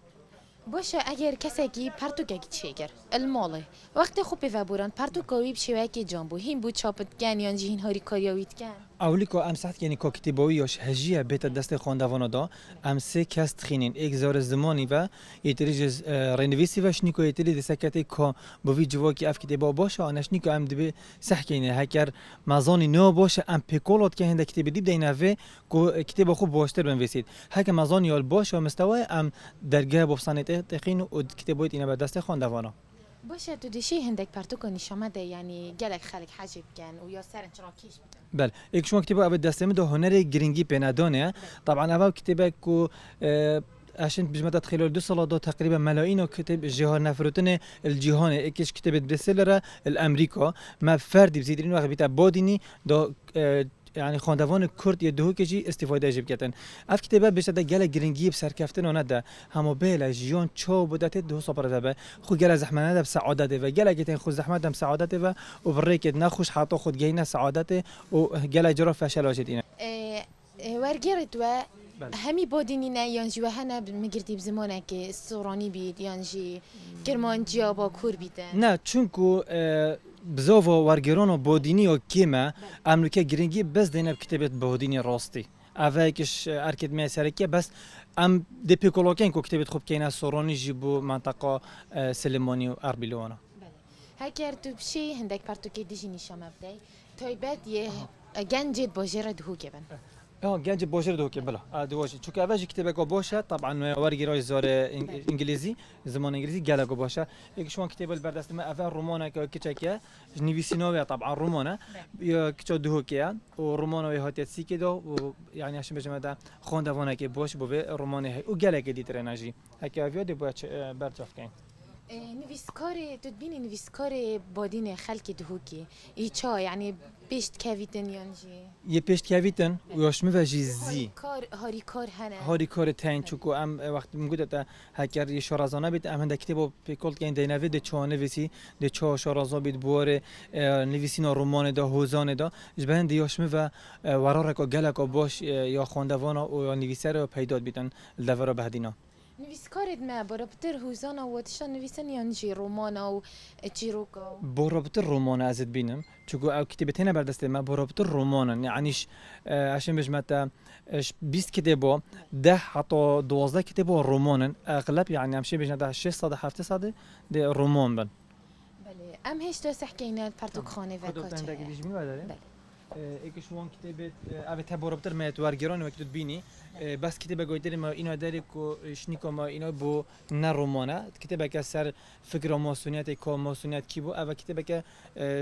باشه اگر کسی که پرتوکه چیگر الماله وقتی خوب بفبران پرتوکاوی بشوی که جنبو هیم بود چاپت کن یا هین هاری کاریاویت کن اولی که امسات یعنی که کتابویش هجیه بیت دست خواندوانه دا امسه کست خینین یک زار زمانی و یتریج رنویسی وش نیکو یتری دسکتی که بوی جواکی اف کتابا باشه آنش نیکو ام دبی سحکینه هکر مزانی نو باشه ام پیکولات که هنده کتاب دیب دینه و که کتاب خوب باشتر بنویسید هک مزانی یال باشه مستوای ام درگاه بفسانیت تقین و کتابویت اینه به دست خواندوانه باشه تو دیشی هندک پرتوکا نشامده یعنی گلک خلق حجب کن و یا سرن چراکیش بدن بله یک شما کتابه اول دستم ده هنر گرینگی پندانه طبعا اول کتابه کو عشان بجمعت خلال 2 سال دا تقريبا ملايين كتب جهان نفرتن الجهان اكش كتاب برسلره الامريكا ما فردي بزيدرين وقت بيتا بوديني دا يعني خواندوان کرد یه دهو کجی استفاده جیب کردن. اف کتابه بشه ده گله گرینگی بسر کفتن و نده همه بیل جیان چو بودت دو صبر ده خو گله زحمت نده بسعادت و گله گتن خو زحمت دم سعادت و بريكد نخوش حتی خود گینه سعادت و گله جرا فشل واجد اینه. ورگرت و همی بودینی نه یانجی و هنه میگردی بزمانه که سورانی بید یانجی کرمانجی با کور بیدن. نه چونکو بزاف ورگران و بودینی و کیمه امریکا گرینگی بس دینه کتابت بودینی راستی. اوایکش ارکید میسرکیه بس ام دپیکولوکین کو کتابت خوب کینه سورانی جیبو منطقه سلیمانی و اربیلوانا. هکر تو بشی هندک پرتوکی دیجی نشام بدی تایبت یه گنجید باجر دهو کبن. گنج باشر دو که بله دواشی چون که اولش کتابه کو باشه طبعا ورگی رای زار انگلیسی زمان انگلیسی گله کو باشه یک شما کتاب البردست ما اول رومانه که کچکیه نویسیناوی طبعا رومانه یا کچا دو که و رومانه هات سی که دو و یعنی عشان بجمع ده خواندوانه که باش بو رومانه و گله که دیتر نجی هک اویا دی باید برجاف کن نویسکار تدبینی نویسکار بادین خلک دهوکی ایچا یعنی بیشت کویتن یانجی یه پیشت کویتن و یاشمه و جیزی هاری کار هنه هاری کار تاین چوکو ام وقت میگوده تا هکر یه شارازانه بید ام هنده کتابو پیکولت گین دینوی ده چه نویسی ده چه شارازان بید بواره نویسینا رومان دا هوزان دا جبهن ده یاشمه و ورارک و گلک و باش یا خواندوانا و یا نویسر پیداد بیدن لورا بهدینا نویسکارت ما برا بتر هوزانا و تشان نویسن یانجی رومانا و چیروکا برابط الرومان ازت بینم چون او کتابتين بردست ما برابط الرومان یعنیش عشان بجمعتا 20 كتابه 10 حتى 12 كتابه رومانا اغلب يعني امشي بجمعتا 600 700 ده رومان بن بله ام هیچ تو سحکینات پرتوک خانه و کاچه ایکش وان کتابت اوه برابطر میت ورگران وقتی بینی بس کتاب گویتر ما اینو داری که شنیکا ما اینو بو نه رومانه کتاب که سر فکر ماسونیت که ماسونیت کی بو اوه کتاب که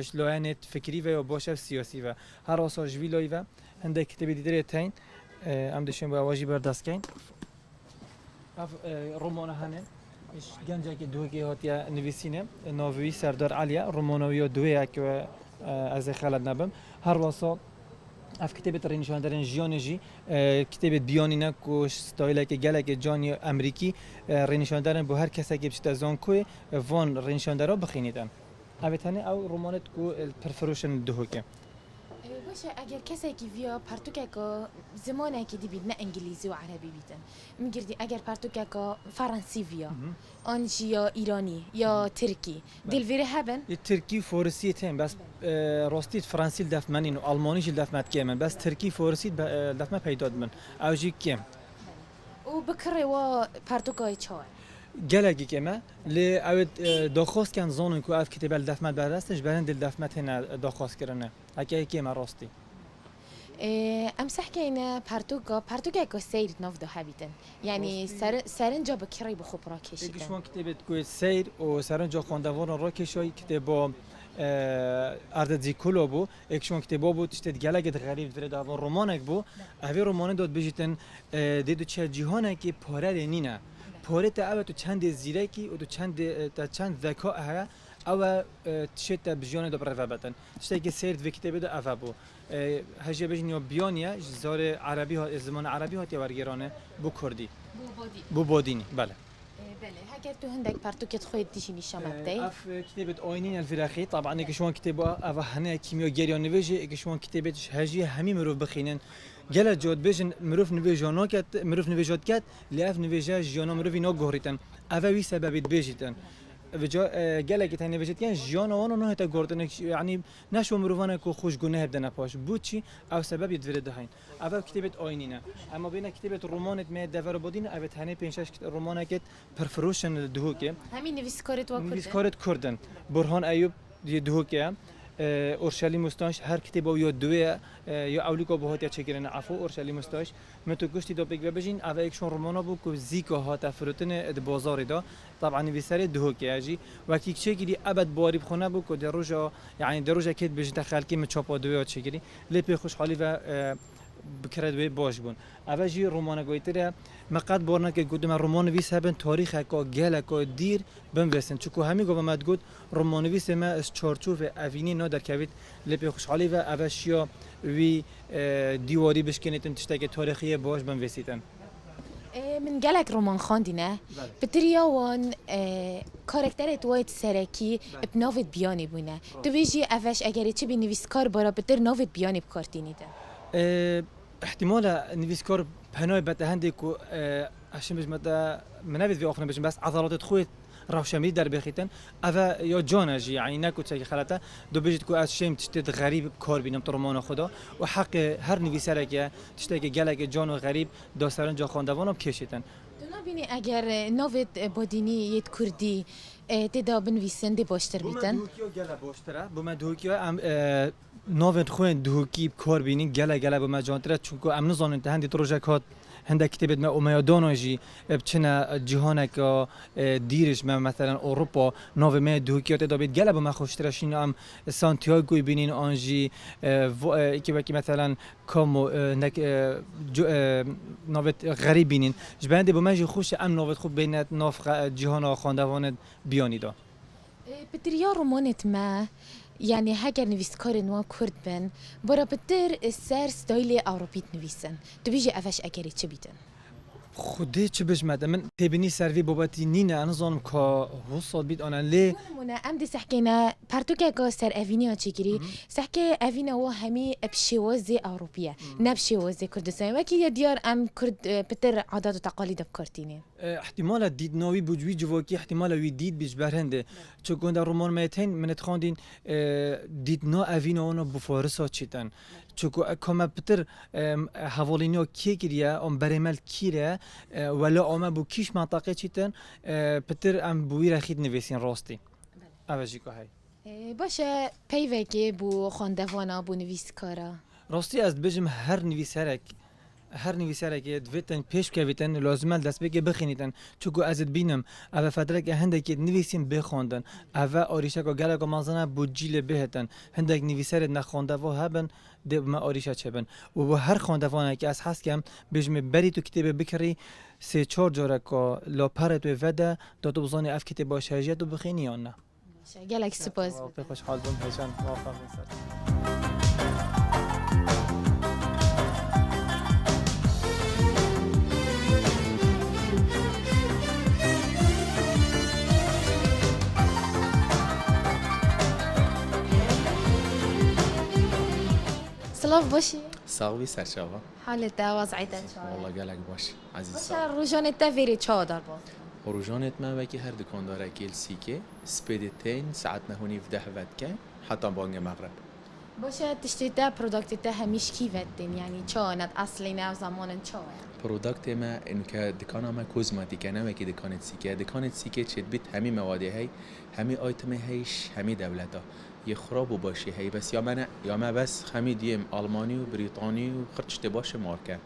شلوانت فکری و باشه سیاسی و هر آساج ویلای و هنده کتاب دیداری تاین ام دشم با واجی بردست کن اف رومانه هنه گنجه که دو که هاتیا نویسینه ناوی سردار علیا رومانوی دوی که از خالد نبم هر واسه اف کتابت رنشان دارن جیانجی کتابت بیانی نکوش ستایل که گله که جانی امریکی رنشان دارن با هر کسی که بچه زان کوی وان رنشان دارا بخینیدن اوتانه او رومانت کو پرفروشن دهوکه باشه اگر کسی که ویا پرتوکه که زمانه که دی بید نه انگلیسی و عربی بیدن میگردی اگر پرتوکه که فرانسی ویا آنجی یا ایرانی یا ترکی دلویره هبن ترکی فارسی تیم بس راستید فرانسی دفت منین و آلمانیش دفت مت کیمن بس ترکی فارسی دفت من پیداد من اوجی کیم و بکره و پرتوکای چای گلگی که ما لی اوید داخواست کن زانون که اف کتاب دفمت بردستش برن دل دفمت هنه داخواست کرنه اکی که ما راستی امسح که پرتوکا که سیر نفده هبیتن یعنی سرنجا بکری بخوب را کشیدن اگه کتابت که سیر و سرنجا خواندوان را کشای کتابا ارد زیکولو بو اکشون کتابا بود تشتید گلگت غریب ورد آوان رومانک بو اوی رومانه داد بجیتن دیدو چه جهانه که پاره نینه پاره تا اوه تو چند زیرکی و تو چند ذکا هیا اوه تشت تا بجیانه دو برفه بتن تشتی که سرد و کتابه دو اوه بو هجه بجین یا بیانیه زار عربی ها زمان عربی ها تیوارگیرانه بو کردی بو بادینی بله بله هاگر تو هندک پرتوکت خود دیشینی شامته اف كتابة آینین الفراخی طبعا اگشون کتابه اوه هنه کیمیاگری نویجه اگشون کتابتش هجی همی مروف بخینن گله جود بجن مروف نویجانا کت مروف نویجات کت لیاف نویجا جیانا مروفی نگهریتن اوه وی سببیت بجیتن وجا گله که تنی وجد کن جیانا وانو نه تا گردن یعنی نشو مروفانه کو خوش گونه هبدن پاش بود چی او سبب یدوره دهین اوه کتابت آینینه اما بین کتابت رومانت می دور بودین اوه تنی پنجش رومانه کت پرفروشن دهوکه همین نویسکارت و نویسکارت کردن برهان ایوب دی دهوکه اورشلیم مستاش هر کتابه یا دوه یا اولیکو بهات یا چگرن عفو اورشلیم مستاش متو گشتی دو بگ ببجین اوه یکشون رومانا بو که زیکا هات فروتن بازار دا طبعا نویسر دهوکه اجی وقتی چگری ابد باری بخونه بو که دروجا یعنی دروجا کت بجت خالکی مچاپا دوه چگری لپی خوشحالی و بکردوی باش بون اوه جی رومانه گویتره مقد بارنا که گودم رومان ویس هبن تاریخ اکا گل اکا دیر بنویسن چکو همی گوه مد گود رومان ویس ما از چارچوب اوینی نا در کوید لپی خوشحالی و اوه شیا وی دیواری بشکنیتن تشتاک تاریخی باش بنویسیتن من گلک رومان خواندینه بتریا وان کاراکترت واید سرکی بناوت بیانی بونه تو بیجی اوش اگری چه بی نویسکار بارا بتر ناوت بیانی بکارتینیده احتمال نویسکار پناه بتهندی کو عشان بج متى منابذ في آخرين بج بس عضلات خويت روشمي در بخيتن أفا يا جانجي يعني ناكو تشي خلاته دو بيجت كو أشيم تشتد غريب كار بينم ترمان خدا وحق هر نویسرک تشتكي جلك جان غريب داستان جا خواندوانم کشیدن تو نبینی اگر ناوت بادینی یت کردی تدا بنویسن دی باشتر بیتن دوکیو گله باشتره بوم دوکیو ام ناوت خوین دوکی کار بینی گله بوم جانتره چونکو ام نزانن ته هندی پروژه کات هنده كتبت ما وما جي بچنا جهانك ديرش ما مثلا اوروبا نوو ما دوكيات دابت قلب ما خوشترشين ام سانتياغو بينين انجي كي مثلا كومو نك نوت غريب بينين جباندي بما جي خوش ام نوت خوب بين نوف جهان خواندوان بياني دا بتريا رومانت ما يعني هاگر نویسکار نوا کرد بن برا بتر سر ستایل اوروپیت نویسن تو بیجی افش اگری چه بیتن خودی چه بجمد من تبنی سروی بابتی نینه انا ظالم که وصل بيت انا ليه منا ام دي سحكينا بارتوكا كو سر افينيا تشيكري سحكي افينا هو همي بشوازي اوروبيه نبشوازي كردستان وكي ديار ام كرد بتر عادات وتقاليد بكرتينين احتمال دید نوی بوجوی جواکی احتمال وی دید بیش برهنده چون گنده رومان میتین من تخاندین دید نو اوین آنها بفارسا چیتن چون کما بتر حوالینو کی کریه ام برمل کیره ولی آما بو کیش منطقه چیتن بتر ام بوی رخید نویسین راستی اوجی که هی باشه پیوکی بو خواندوانا بو نویسکارا راستی از بجم هر نویسنده دویتن پیش کویتن لازمه دست بگه بخینیدن چون ازت بینم اول فتره که هندکی نویسین بخوندن اول آریشه که گله که منظنه بودجیل بهتن هندک نویسنده نخونده و هبن ده ما آریشه چبن و هر خواندوانه که از هست کم بجم بری تو کتاب بکری 3-4 جاره که لاپرت و وده دادو بزانی اف کتاب باشه هجیت و بخینی یا نه گلک سپاس خوشحال بودم هیچان موفق باشید سلاف باشی ساوي سرشاوا حالت وضعیت ان شاء الله والله قالك باش عزيز باشه روزان تفیری چه دار با وروجانت ما وكي هر دكاندار كيل سيكي سبيدتين ساعتنا هوني في دهوت كان حتى بانج مغرب باشه تشتیتا پروداکت تا همیش کی ودین یعنی چه ند اصلی نه زمان چه برودكت ما انك دكانا ما كوزماتيك انا وكي دكانت سيكي تشد بيت همي موادي هي همي ايتم هيش همي دولتا يخرب وباشي هي بس يا ما بس همي ديم الماني وبريطاني وخرجت باشه ماركه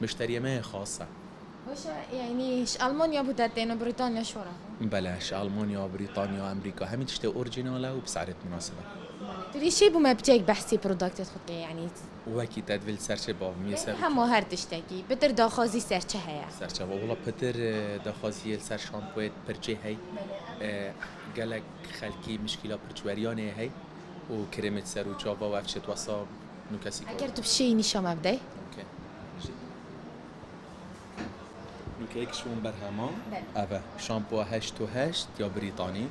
مشتري ما خاصه باشه یعنیش آلمانیا بودتین و بریتانیا شورا بلاش المانيا بريطانيا امريكا همي تشتري اوريجينال وبسعر مناسبه تري شي بما بتيك بحثي برودكت خطي يعني وكي تدفل سرچه با میسه هم هر تشتكي بتر داخازي سرچه هيا سرچه والله بتر داخازي سر شامپو پرچه هي قالك خلكي مشكله پرچوريانه هي وكريمه سر وجافا وافشت وصاب نوكاسي اگر تو بشي نشا مبدأ اوكي نوكيك شون برهمان افا شامبو 8 يا بريطاني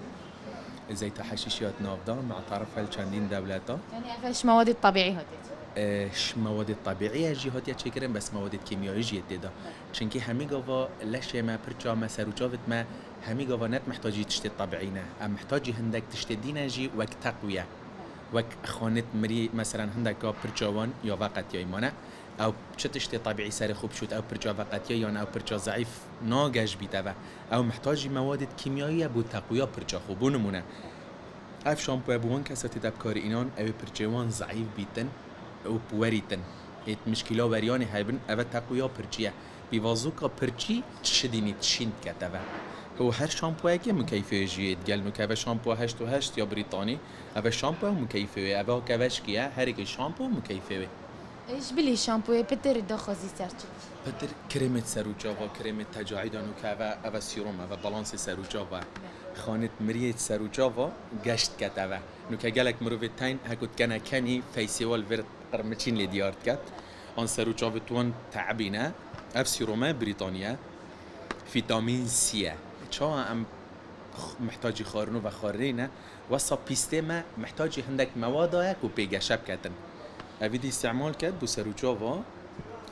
زيت حشيشيات نافدان مع طرفها الچندين دولتا يعني افش مواد الطبيعي هاتي مواد طبيعية جهات يا چكرن بس مواد كيميائية جديدة دا چونكي همي قوا لشه ما برجا ما سروجافت ما همي قوا نت محتاجي تشتي طبيعينا ام محتاجي هندك تشتي ديناجي وك تقوية وك خانت مري مثلا هندك برجاوان يا وقت يا ايمانه او چه تشتي طبيعي سر خوب شد او برجا وقت يا او برجا ضعيف ناگش بيتوا او محتاجي مواد كيميائية بو تقوية برجا خوب نمونه اف شامپو بوان کساتی دبکار اینان او پرچوان ضعیف بیتن او بوریتن ایت مشکلا وریانی هایبن او تقویا پرچیه بیوازوکا پرچی تشدینی تشیند کتوه او هر شامپو که مکیفه جید گل نو که شامپو 8 یا بریتانی او شامپو مکیفه او کاوش کیه هر یک شامپو مکیفه ايش بلي شامبو بتر داخازي سرچه بتر كريمة سروجافا كريمة تجاعيد انو كافا او سيروم او بالانس سروجافا خانت مريت سروجافا گشت كتاوا نو كجالك مروفتين هكوت كان كاني فيسيوال فيرت قرمچين لديارت كات ان سروجافا توان تعبينا اف سيروما بريطانيا فيتامين سي چا ام محتاجي خارنو و خارينا وصا بيستما محتاجي هندك مواد و بيگشب كتن اویدی استعمال کرد بو سروجافا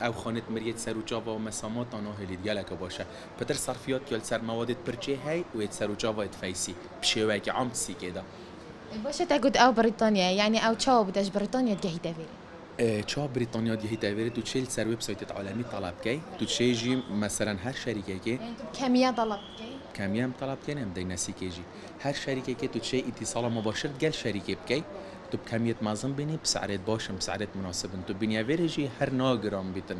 او خانت مریت سروجافا و مسامات آنها هلید گلک باشه پتر صرفیات که سر موادت پرچه هی و سروجافا فیسی بشیوه که عام تسی که دا باشه تقول او بريطانيا يعني او چاو بدش بريطانيا تجهي دافيري چا بريطانيا تجهي دافيري تو تشيل سر ويب سايت عالمي طلب کی تو تشيجي مثلا هر شركه کی يعني تو كمية طلب كي كمية طلب کی نم دی نسی کی جی هر شركه کی تو تشي اتصال مباشر گل شركه بکی تو بكمية معظم بيني بسعرات باشم بسعرات مناسبة تو بيني افريجي هر ناگرام بيتن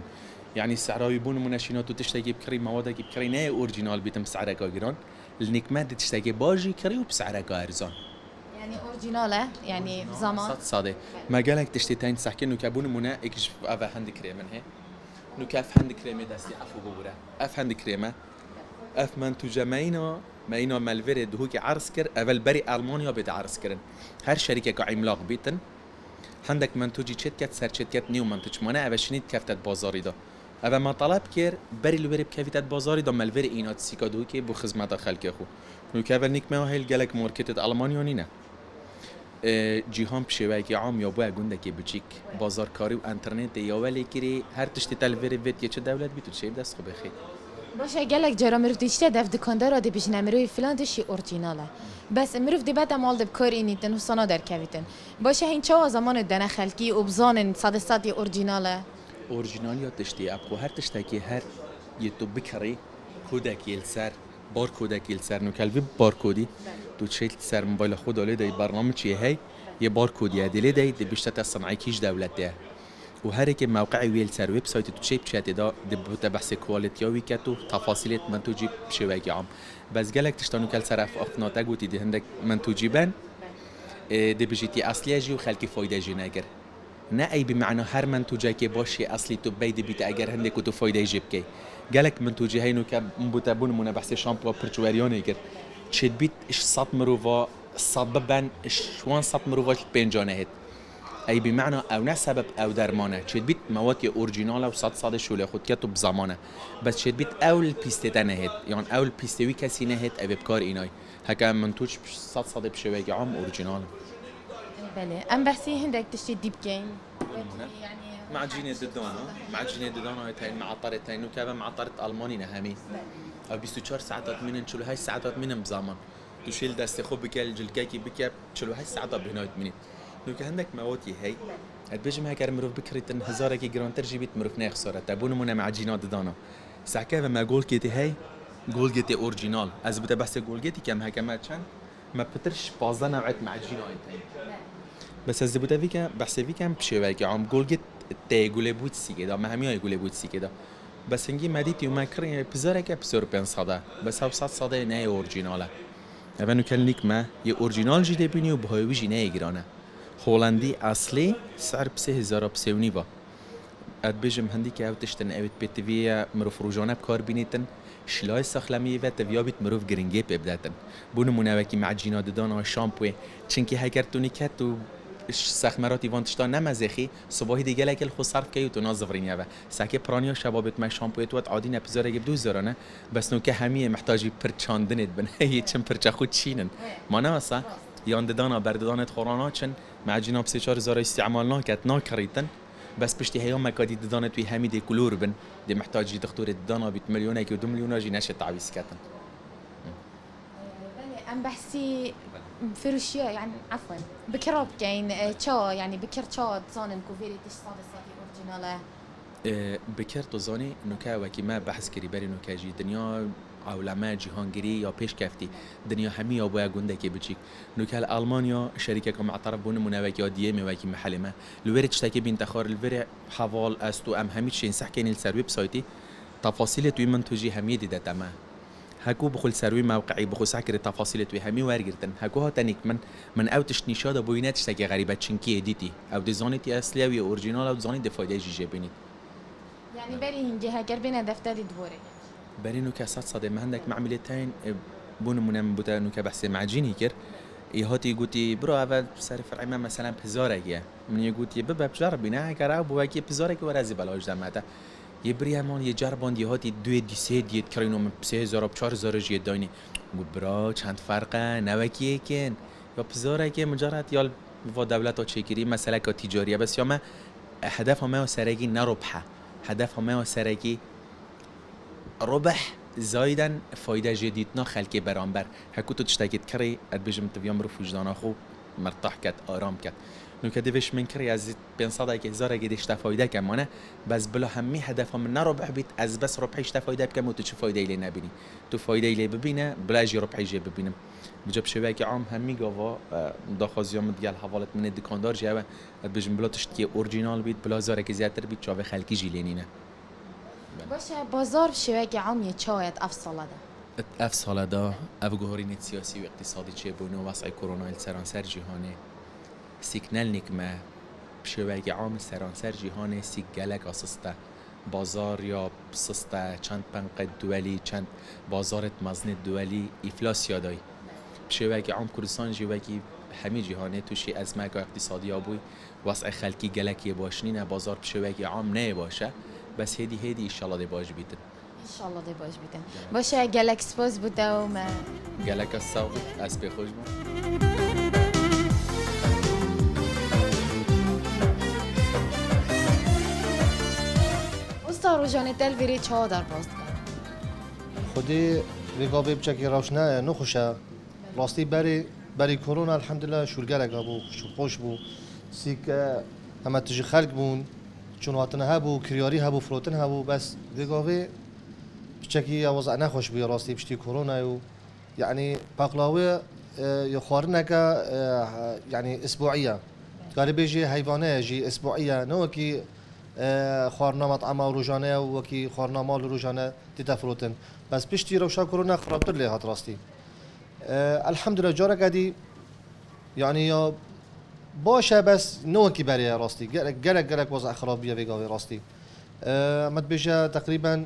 يعني سعراوي بون منشينات تشتكي بكري موادك بكري نه اورجينال بيتم سعرك جران النكمات تشتكي باجي كري وبسعرك ارزان يعني اورجيناله يعني بزمان صادق ما قالك تشتيتين سحكي انه كابون منا اكشف افا هند كريمه هي انه كاف هند كريمه دستي عفو بورا اف هند كريمه اف من تجمعينا ما مالفيري دهوكي عرسكر اول بري المانيا بيت عرسكرن هر شركه كعملاق بيتن عندك منتوجي شركات سر شركات نيو منتج مانا اوشنيت كفتت بازاري دا اول ما طلب كير بري لوري بكفتت بازاري دا مالفيري اینات سیکا دهوكي بو خدمت خلق خو نو كاول نيك ما هيل جالك ماركت المانيا نينا جیهان بشوی عام یا باید گنده که بچیک بازارکاری و انترنت یا ولی کری هر تشتی تلویری بید یه چه دولت بید و چه دست خوب بخیر باشه گلک جرا مرف دیشته دف دکاندار آده پیش نمیروی فلان تشی اورجیناله بس مرف دی بعد مال دب کار اینیتن و سنا در کویتن باشه این چه زمان دنه خلکی و بزانن صد اورجیناله اورجینال یا تشتی ابخو هر تشتی که هر یه تو بکری کودک یل سر بار کودک یل سر نکلوی بار کودی تو تشيل سر موبايل خود ولا داي برنامج شي هي يا باركود يا دي داي بيشتت الصناعي كيش دولته وهرك موقع ويل سر ويب سايت تو تشيب شات دا بحث كواليتي ويكاتو تفاصيل منتوجي بشبكه عام بس قالك تشتانو كل صرف اقناطه قوتي دي عندك منتوجي بان دي بجيتي اصلي اجي وخلكي فايده جي ناجر نه اي بمعنى هر منتوجي كي باشي اصلي تو بيد بيت اگر عندك تو فايده يجيبكي قالك منتوجي هينو كمبوتابون من بحث شامبو برچواريون يگر شد بیت اش صد مروفا صد ببن اش وان صد مروفا بینجانه هد ای بمعنى او نه سبب او درمانه شد بیت مواد اورجینال و صد شوله خود کتو بزمانه بس شد بیت اول پیسته نه هد یعنی اول پیستوی کسی نه هد او بکار اینای هکا منتوج صد بشوی عام اورجینال بله ام بحثی هندک تشتی دیب گیم يعني معجينه ددانا تاين معطره تاين وكذا معطره الماني نهامي او 24 ساعات من شلو هاي ساعات من بزمان تشيل دست خو بكل جلكاكي بك شلو هاي ساعات بهنايت منيت لو كان عندك مواتي هي بيجم هيك مروف بكريتن هزارك جران ترجبيت مروف نه خساره تبون من معجينه ددانا ساعه ما جول كيتي هي جول جيتي اورجينال از بده بحث جول جيتي كم هكا ما كان ما بترش 15 نوعيه معجينه انت بس از بوده ویکم بحث ویکم بشه که عام گل گت تگوله بود سی کدا ما همیا گوله بود سی کدا بس انگی مدیتی و مکرین بزاره که بسر پن صدا بس 700 صدا نه اورجیناله اونو کلنیک ما یه اورجینال جیده بینی و بهای ویجی نه ایرانه هولندی اصلی سعر ب 3000 بسونی با اد بجم هندی که او تشتن اوت پتوی مروف روزانه بکار بینیتن شلای ساخلمی و تویابیت مروف گرینگی ببداتن بون منوکی معجینات دانا شامپو چنکی هکرتونی کت و سخمراتی وانتشتا نمزخی صباحی دیگه لکل خو صرف کی تو نازفرینیا و ساکه پرانیا شبابت ما شامپو تو عادی نپزاره گب 2000 نه بس نو که همه محتاجی پرچاندنت بن هی چم پرچا خود چینن ما نه واسه یان ددانا برددانت خورانا چن معجینا ب 3000 استعمال ناکت ناکریتن بس پشتی هیام مکادی ددانت وی همه دی کلور بن دی محتاجی دکتور ددانا بیت میلیونه کی 2 میلیون جی نشه تعویض کتن ام بحثي فروشيا يعني عفوا بكراب كاين تشا يعني بكر تشا زانن كوفيري تشتاد ساتي اورجيناله بكر تو زاني نوكا وكي ما بحث كري بري نوكا جي دنيا علماء جهانگیری یا پیش کفتی دنیا همه یا باید گنده که بچیک نوکال آلمانیا شرکه که معترف بونه منوکی دیه میوکی محل ما لورد تشتكي بين تخار الورع حوال استو ام هميت شين سحكين السر ويب سايتي تفاصيل توي منتوجي هميه دي تمام هكو بخل سروي موقعي بخل سحكر التفاصيل توي همي وارجرتن هكو هاتنيك من اوتش نشاده بوينات تشتكي غريبه چنكي اديتي او ديزاينتي اصلي او اوريجينال او ديزاين دفايده جي بيني يعني بري هنجي هاكر بين دفتر دوري برينو كاسات صادق ما عندك معملتين بون منم بوتانو كبحث معجيني كر يهاتي قوتي برو اول سر فرعي ما مثلا بزارك من يقوتي ببا بجرب بنا كرا بواكي بزارك ورازي بلاش دمته يبري همان يجربون يهاتي 2 دي 3 دي كرينو من 3000 4000 جي دايني برا چند فرقه نوكي كن يا بزارك مجرد يال و دولت چيكري مثلا كتجاريه بس يا ما هدف ما سرگي نربحه هدف ما سرگي ربح زايدا فايده جديدنا خلقي برانبر هكو تو تشتاكيت كري ادبجم تبيام رو وجدان خو مرتاح كات آرام كات نو كديش من كري از 500 هزار گديش فايده كمانه بس بلا همي هدف من ربح بيت از بس ربحش فايده بكم تو چه فايده لي نبيني تو فايده لي ببينه بلاجي ربحي جي ببينم بجاب شباك عام همي قوا داخازيام ديال حوالت من الدكاندار جاوا ادبجم بلا تشتكي اوريجينال بيت بلا زارك زياتر بيت شاف خلقي جيلينينه باشه بازار بشوکی عامی چاید افصله ده اف سال دا اف گوهرین سیاسی و اقتصادی چه بونو واسه کرونا سرانسر جهانه سیکنل نکمه بشوکی عام سرانسر جهانه سیک گلک اسسته بازار یا سسته چند پنقد دولی چند بازارت مزن دولی افلاس یادای بشوکی عام کردستان جوکی همه جهانه توشی ازمه که اقتصادی آبوی واسه خلکی گلکی باشنینه بازار بشوکی عام نه باشه بس هدی ایشالله دی باش بیتن انشالله دی باش بیدن باشه گلک سپاس بوده و ما گلک الساق از به خوش ما استا روزانه تل ویری چا در باز خودی ویگابی بچکی روشنه نخوشه راستی بری کرونا الحمدلله شورگلک بو خوش بو سیک همه تجی خلق بون چون واتن هبو کریاری هبو فروتن هبو بس ویگابی بچکی وضع نخوش بی راستی بشتی کرونا و يعني باقلاوي يخورنك يعني اسبوعيه قال بيجي حيوانه يجي اسبوعيه نوكي خورنا مطعمه روجانه وكي خورنا مال روجانه تتفروتن بس بيشتي روشا كورونا خربت لي هات راستي الحمد لله جارك هذه يعني يا باشه بس نوكي بري راستي قالك وضع خرابيه في راستي ما بيجي تقريبا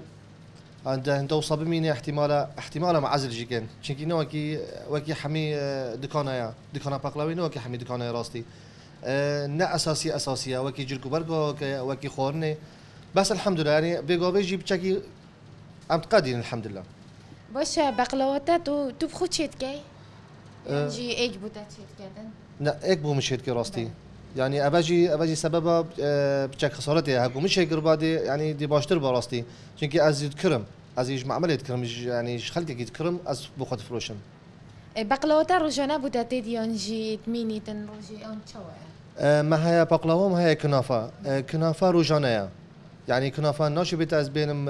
عند وصل بميني احتمالا معزل جيكن چونكي وكي حمي دكانايا باقلاوي وكي حمي دكانايا راستي نا اساسيه وكي جلكو برغو وكي خورني بس الحمد لله يعني بيغوفي جيب تشكي ام تقادين الحمد لله باشه بقلاوات تو بخود چیت کی جي ایک بوده چیت کردن لا ايك بو مشيت كي راستي يعني اباجي سببها بتشك خسارتي هاكو مش هيك ربادي يعني دي باشتر براستي چونكي از يتكرم از يجمع عمل يتكرم يعني خلقك يتكرم از بوخد فروشن بقلاوات روزانه بوده تديان جي تميني تن روزي اون چوه ما هي بقلاوه ما هي كنافه روجانيه يعني كنافه ناشي بيت از بينم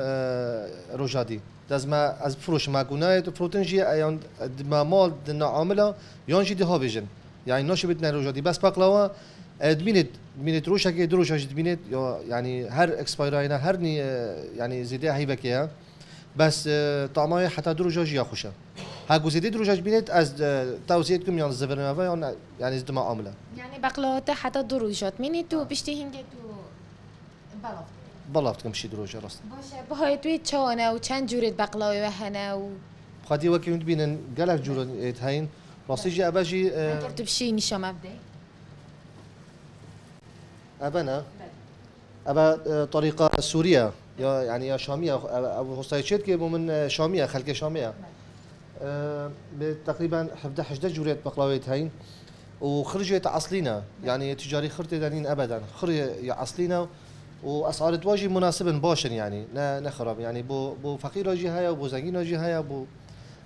روجادي لازم از فروش ما كونايت فروتن جي يعني ما مال دنا عامله يونجي دي هافيجن يعني ناشي بيت روجادي بس بقلاوه دمينت روشا كي دروشا دمينت يعني هر اكسبايراينا هرني يعني زيدها هيبكيها بس طعمها حتى دروجا جيا خوشا هاكو زيدي دروجا دمينت از توزيعكم يعني الزفرنافا يعني زد معامله يعني بقلاوات حتى دروجات ميني تو بيشتي هنگه تو بلاف بلافتكم شي دروجا راست باشه بهای توی چانه و چند جورت بقلاوی و هنه و خاطي وكي بينن قالك جور هين راسي جي اباجي تو بشي نشا مبدأ أبنا أبا طريقة سورية يعني يا شامية أبو هستايتشيت كي من شامية خلق شامية تقريبا 11 جوريت بقلاويت هين وخرجت عصلينا يعني تجاري خرت دانين أبدا خرج عصلينا وأسعار تواجه مناسبا باشن يعني نخرب يعني بو فقير وجي هيا وبو زنجين وجي هيا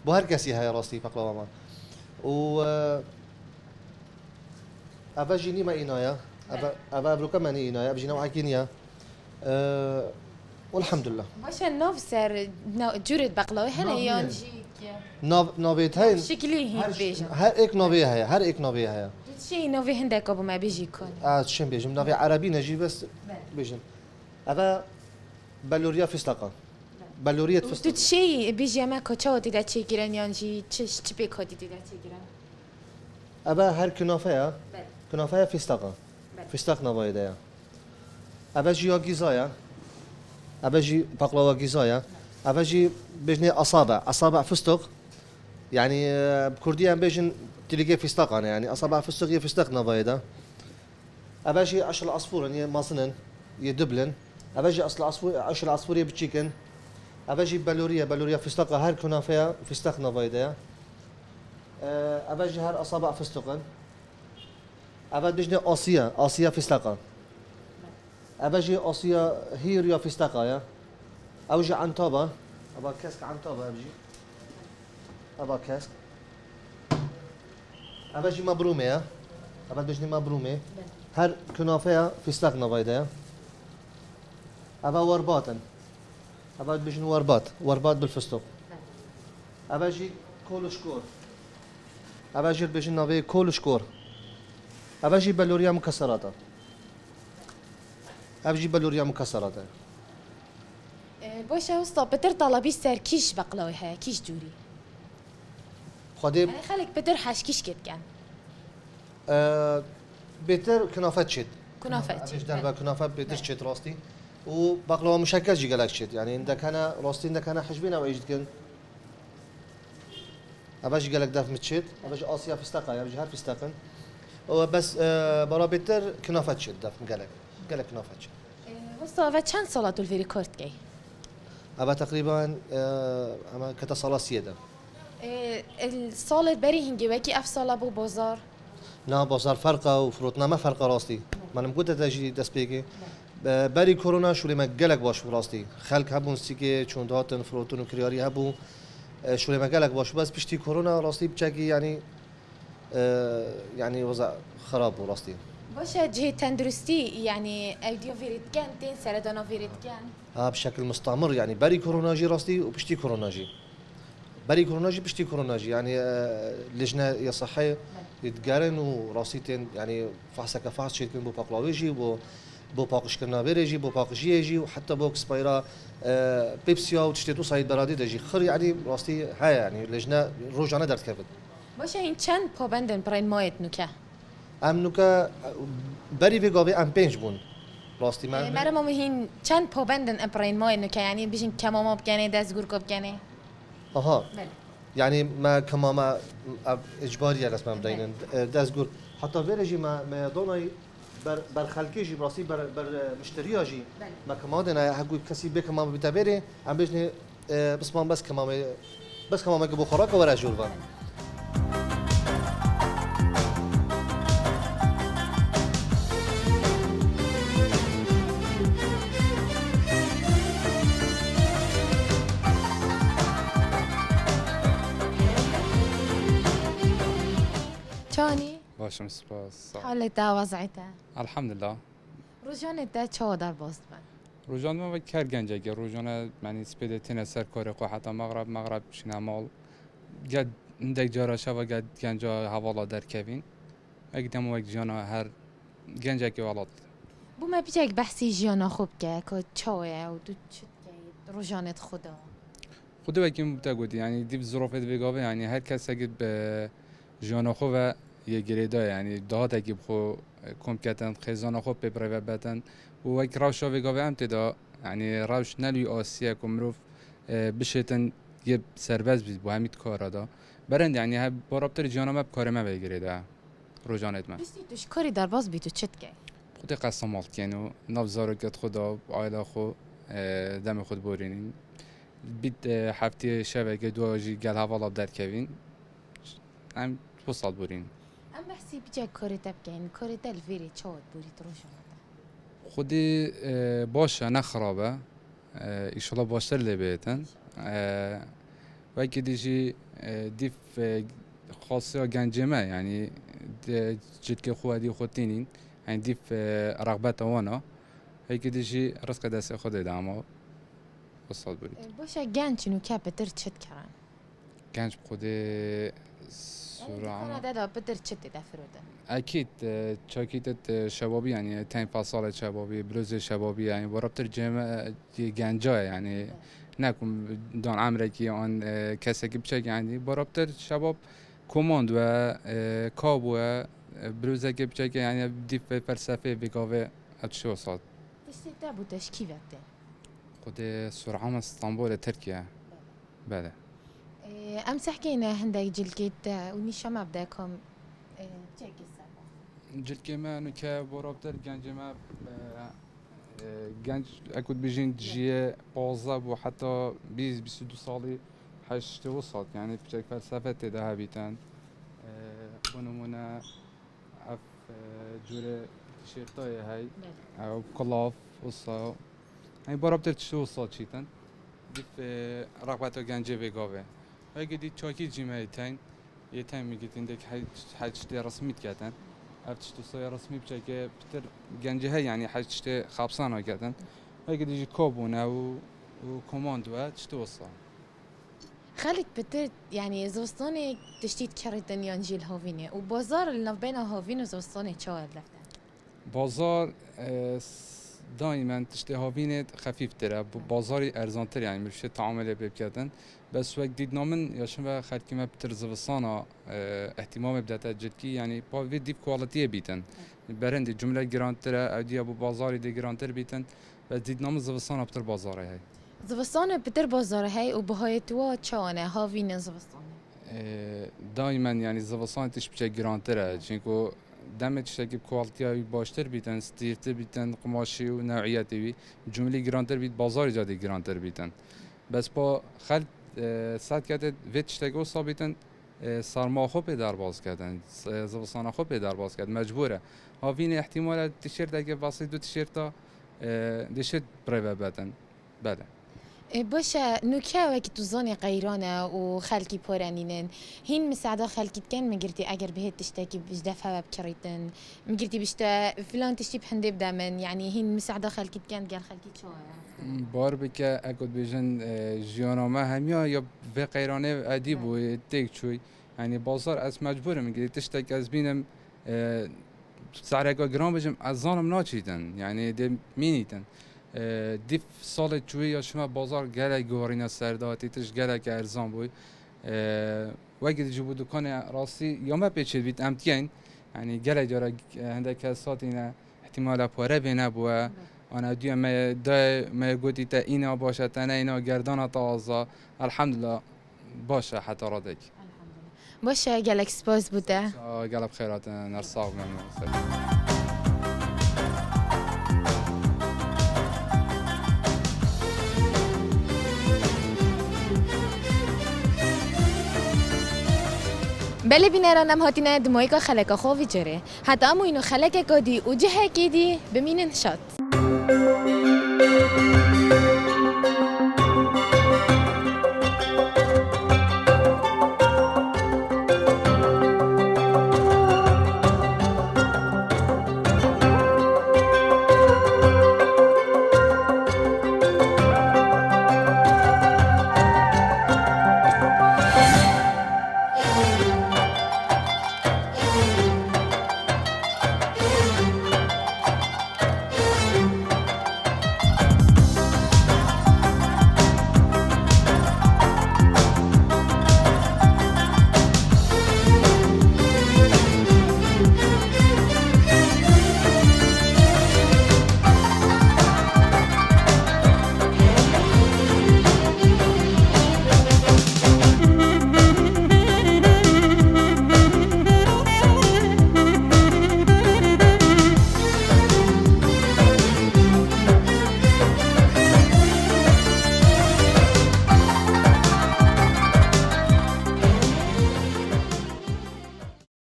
بو هر كسي هيا راستي بقلاوة ما و أبا جيني ما إنايا أبا بروكا ماني إنايا بجينا وعاكينيا والحمد لله باشه ناف سر جورت بقلاوي هنه يان جيك نافيت هاي شكلي هين بيجن هر إيك نافي هيا هر إيك نافي هيا شي نافي هندك أبو ما بيجي كون شن بيجم نافي عربي نجي بس بيجم أبا بلوريا فستقة بلورية تو فستقة شي بيجي ما كوچا تيدا چي گيرن يان جي چ بي كودي تيدا چي گيرن أبا هر كنافة فستقة فستق نافي ده أبا جي غيزايا أبا جي بقلاوة غيزايا أبا جي بيجني أصابع فستق يعني بكردية بيجن تلقي فستق أنا يعني أصابع فستق هي فستق نافي ده أبا جي 10 عصفور يعني ماصنن يدبلن أبا جي أصل عصفور 10 عصفورية بتشيكن أبا جي بلوريا فستقة هر كنافة فستق نافي ده أبا جي هر أصابع فستقن أبا بيجني آسيا فستقة أبا جي آسيا هيريا فستقة يا أوجي عنطابة أبا كاسك عنطابة أبجي أبا كاسك أبا جي مبرومة يا أبا بيجني مبرومة هر كنافة فستق نافيدا أبا ورباطن أبا بيجني ورباط بالفستق أبا جي كول شكور أبا جي بيجني نافي كول شكور أبا جي بلوريا مكسرات باشه وستا بتر طلبی سر کیش بقلاوی ها کیش جوری خودی یعنی خلک بتر حش کیش کت کن بهتر کنافه شد کنافه ابش در کنافه بهتر شد راستی و بقلاوه مشکل جی گلک شد يعني عندك انا راستی عندك انا حجبين او ايجد كن ابش گلک دف متشد ابش آسیا فستقه یا هر فستقن بس برا بهتر کنافه شد دف گلک کنافه شد وستا و چند سالات الفيري كورت کی ابا تقريبا اما كتا صلاة سيدة الصالة بري هنجي وكي اف صالة بو بازار نا بازار فرقه وفروتنا ما فرقه راستي ما نمقود تجي دست بيكي بري كورونا شو ما قالك باش راستي خلق هبون سيكي چون دهاتن فروتون وكرياري هبو شو ما قالك باش بس بشتي كورونا راستي بچاكي يعني وضع خراب راستي باشه جهه تندرستي يعني ايديو فيريت كان تين سردانا فيريت كان بشكل مستمر يعني بري كورونا جي راستي وبشتي كورونا جي بري كورونا جي بشتي كورونا جي يعني لجنه يا صحيه يتقارن وراسيتين يعني فحص كفحص شيء بو باقلاويجي بو باقش كنا بيريجي بو باقشي يجي وحتى بوكس بايرا بيبسيا وتشتيتو صايد برادي دجي خر يعني راستي هاي يعني لجنه روجانا درت كفت باشه این چند پابندن براین مایت نوکه ام نوكا بري فيغوفي ام بينج بون راستي ما مرا ما مهین چند پابندن براین مایت نوکه یعنی بیشین کماما بکنه دست گور کب کنه اها بله يعني ما كماما اجباري على اسمها بدين دازغور حتى فيرجي ما دوناي بر خلقي جي براسي بر مشتريا جي ما كمادنا حقو كسي بك ما بتابري عم بجني بس كماما كبو خراك ورا جولفا چانی باشم سپاس حالت دا وضعیته الحمد لله روزانت دا چه در باست من روزان ما کار گنجه روزانه منی سپیده تینه سر کار خو حتی مغرب شنمال گد اندک جارا شوا گد گنجا حوالا در کوین اگدم و جانا هر گنجه که ولاد بو ما بیچک بحثی جیانا خوب که چاوه و دو چت که روزانت خدا خدا وکیم بوده گودی یعنی دیب ظروفت بگاوه یعنی هر کس اگه به جانا خو و یه گریدا یعنی دهات اگه بخو کم کتن خزانه خو ببره و بدن و وقت روش ویگاوه هم تدا یعنی روش نلوی آسیه کمروف بشتن یه سرباز بید با همین کارا دا برند یعنی ها برابطر جانا ما بکار ما بگیریده روزانت من بستی توش کاری در باز بیتو چت که خود قسم مالت کنو نفزارو کت خدا عائله خو دم خود بورینین بیت هفته شبکه دو جی گل حوالا در کوین هم وصل بورین ام بحثی بیچک کاری تبکین کاری دل ویری چاد بورید روزانت خودی باشه نخرابه ایشالا باشتر لبیتن و که دیجی دیف خاصی گنجمه یعنی جد که خودی خودتینین یعنی دیف رغبت وانا هیچ دیجی رزق دست خود دامو وصل برید باشه گنج نو که بتر چت کرن گنج خودی سرعه ده بتر چت دفروده اكيد شاكيت شبابي يعني تايم فاصلة شبابي بلوز شبابي يعني وربط الجامعة جنجا يعني نكون دون عمركي عن كسك بشك يعني بربط الشباب كوماند و كاب و بلوزة بشك يعني بدي فلسفة بقاوة أتشو صاد تشتي بو تشكيلته خد سرعة اسطنبول تركيا بله امس حكينا هندك جلكيت ونيشا ما بداكم جلكي ما نكا برابطر گنج ما گنج اكود بيجين جيه بازب و حتى 22 سالي حشت وصلت يعني بشكل فلسفة تدا هبيتان ونمونا اف جوري تيشيرتاي هاي او كلاف وصا يعني برابطر تشتو وصلت شيتان ديف رغبتو گنجه بيگاوه اگه دي چاكي جيمه تاين یه تایم میگید ایندک حجت رسمی کردن ارتشت سایه رسمی بچه که بتر گنجه های یعنی حجت خابسان ها کردن اگه دیجی کابونه و کماند و چطور وصل خالد بتر يعني زوستاني تشتيت كردن ينجيل هافيني وبازار اللي بين هافين وزوستاني تشاور لفتن بازار دائما تشتي هاوینت خفیف تره بازاری ارزان تر یعنی مرشه تعامل بکردن بس وقت دید نامن یا شما خلکی ما بتر زوستانا اهتمام بدات جدکی یعنی با وید دیپ کوالتی بیتن برند جمله گرانتره اودی ابو بازاری دی گرانتر بیتن بس دید نام زوستانا بتر بازاره هی زوستان بتر بازار هی و بهای تو چانه هاوین زوستان دائما یعنی زوستان تش بچه گرانتره چونکو دمت شکل کوالتی های باشتر بیتن ستیرتر بیتن قماشی و نوعیتی بی جمله گرانتر بیت بازار جادی گرانتر بیتن بس با خل ساعت کرده ویت شتگو ثابتن سرما خوب در باز کردن زبستان خوب در باز کرد مجبوره هاوین احتمال تیشرت اگه واسه دو تیشرتا دشت برای بدن بله باشه نوکه وکی تو زانی قیرانه و خلکی پارنینن هین مساعده خلکی کن میگرتی اگر بهت تشتکی بجده فواب کریتن میگرتی بجده فلان تشتی بحنده بدمن يعني هین مساعده خلکی کن قال خلکی چوه بار بکه اگه بیشن جیانامه همیا یا به قیرانه ادیب و تیک چوی یعنی بازار از مجبورم میگیری تشتک از بینم سعرگاه گرام بجم از زانم ناچیدن یعنی ده مینیتن دیف سال چوی یا شما بازار گله گوارینه سرداتی تش گله که ارزان بوی وقتی جبو دکان راستی یا ما پیچید بیت امتیان یعنی گله جاره هنده که ساتینه احتمال پاره بینه بوه آن دیو ما گویی تا اینا باشه تا نه اینا گردان تازه الحمدلله باشه حتی رادک باشه گلک سپاس بوده گله بخیرات نرساق ممنون بله بینرانم هاتینه دمایی که خلقه خوابی جره حتی امو اینو خلقه کدی و جهه کدی بمینن شد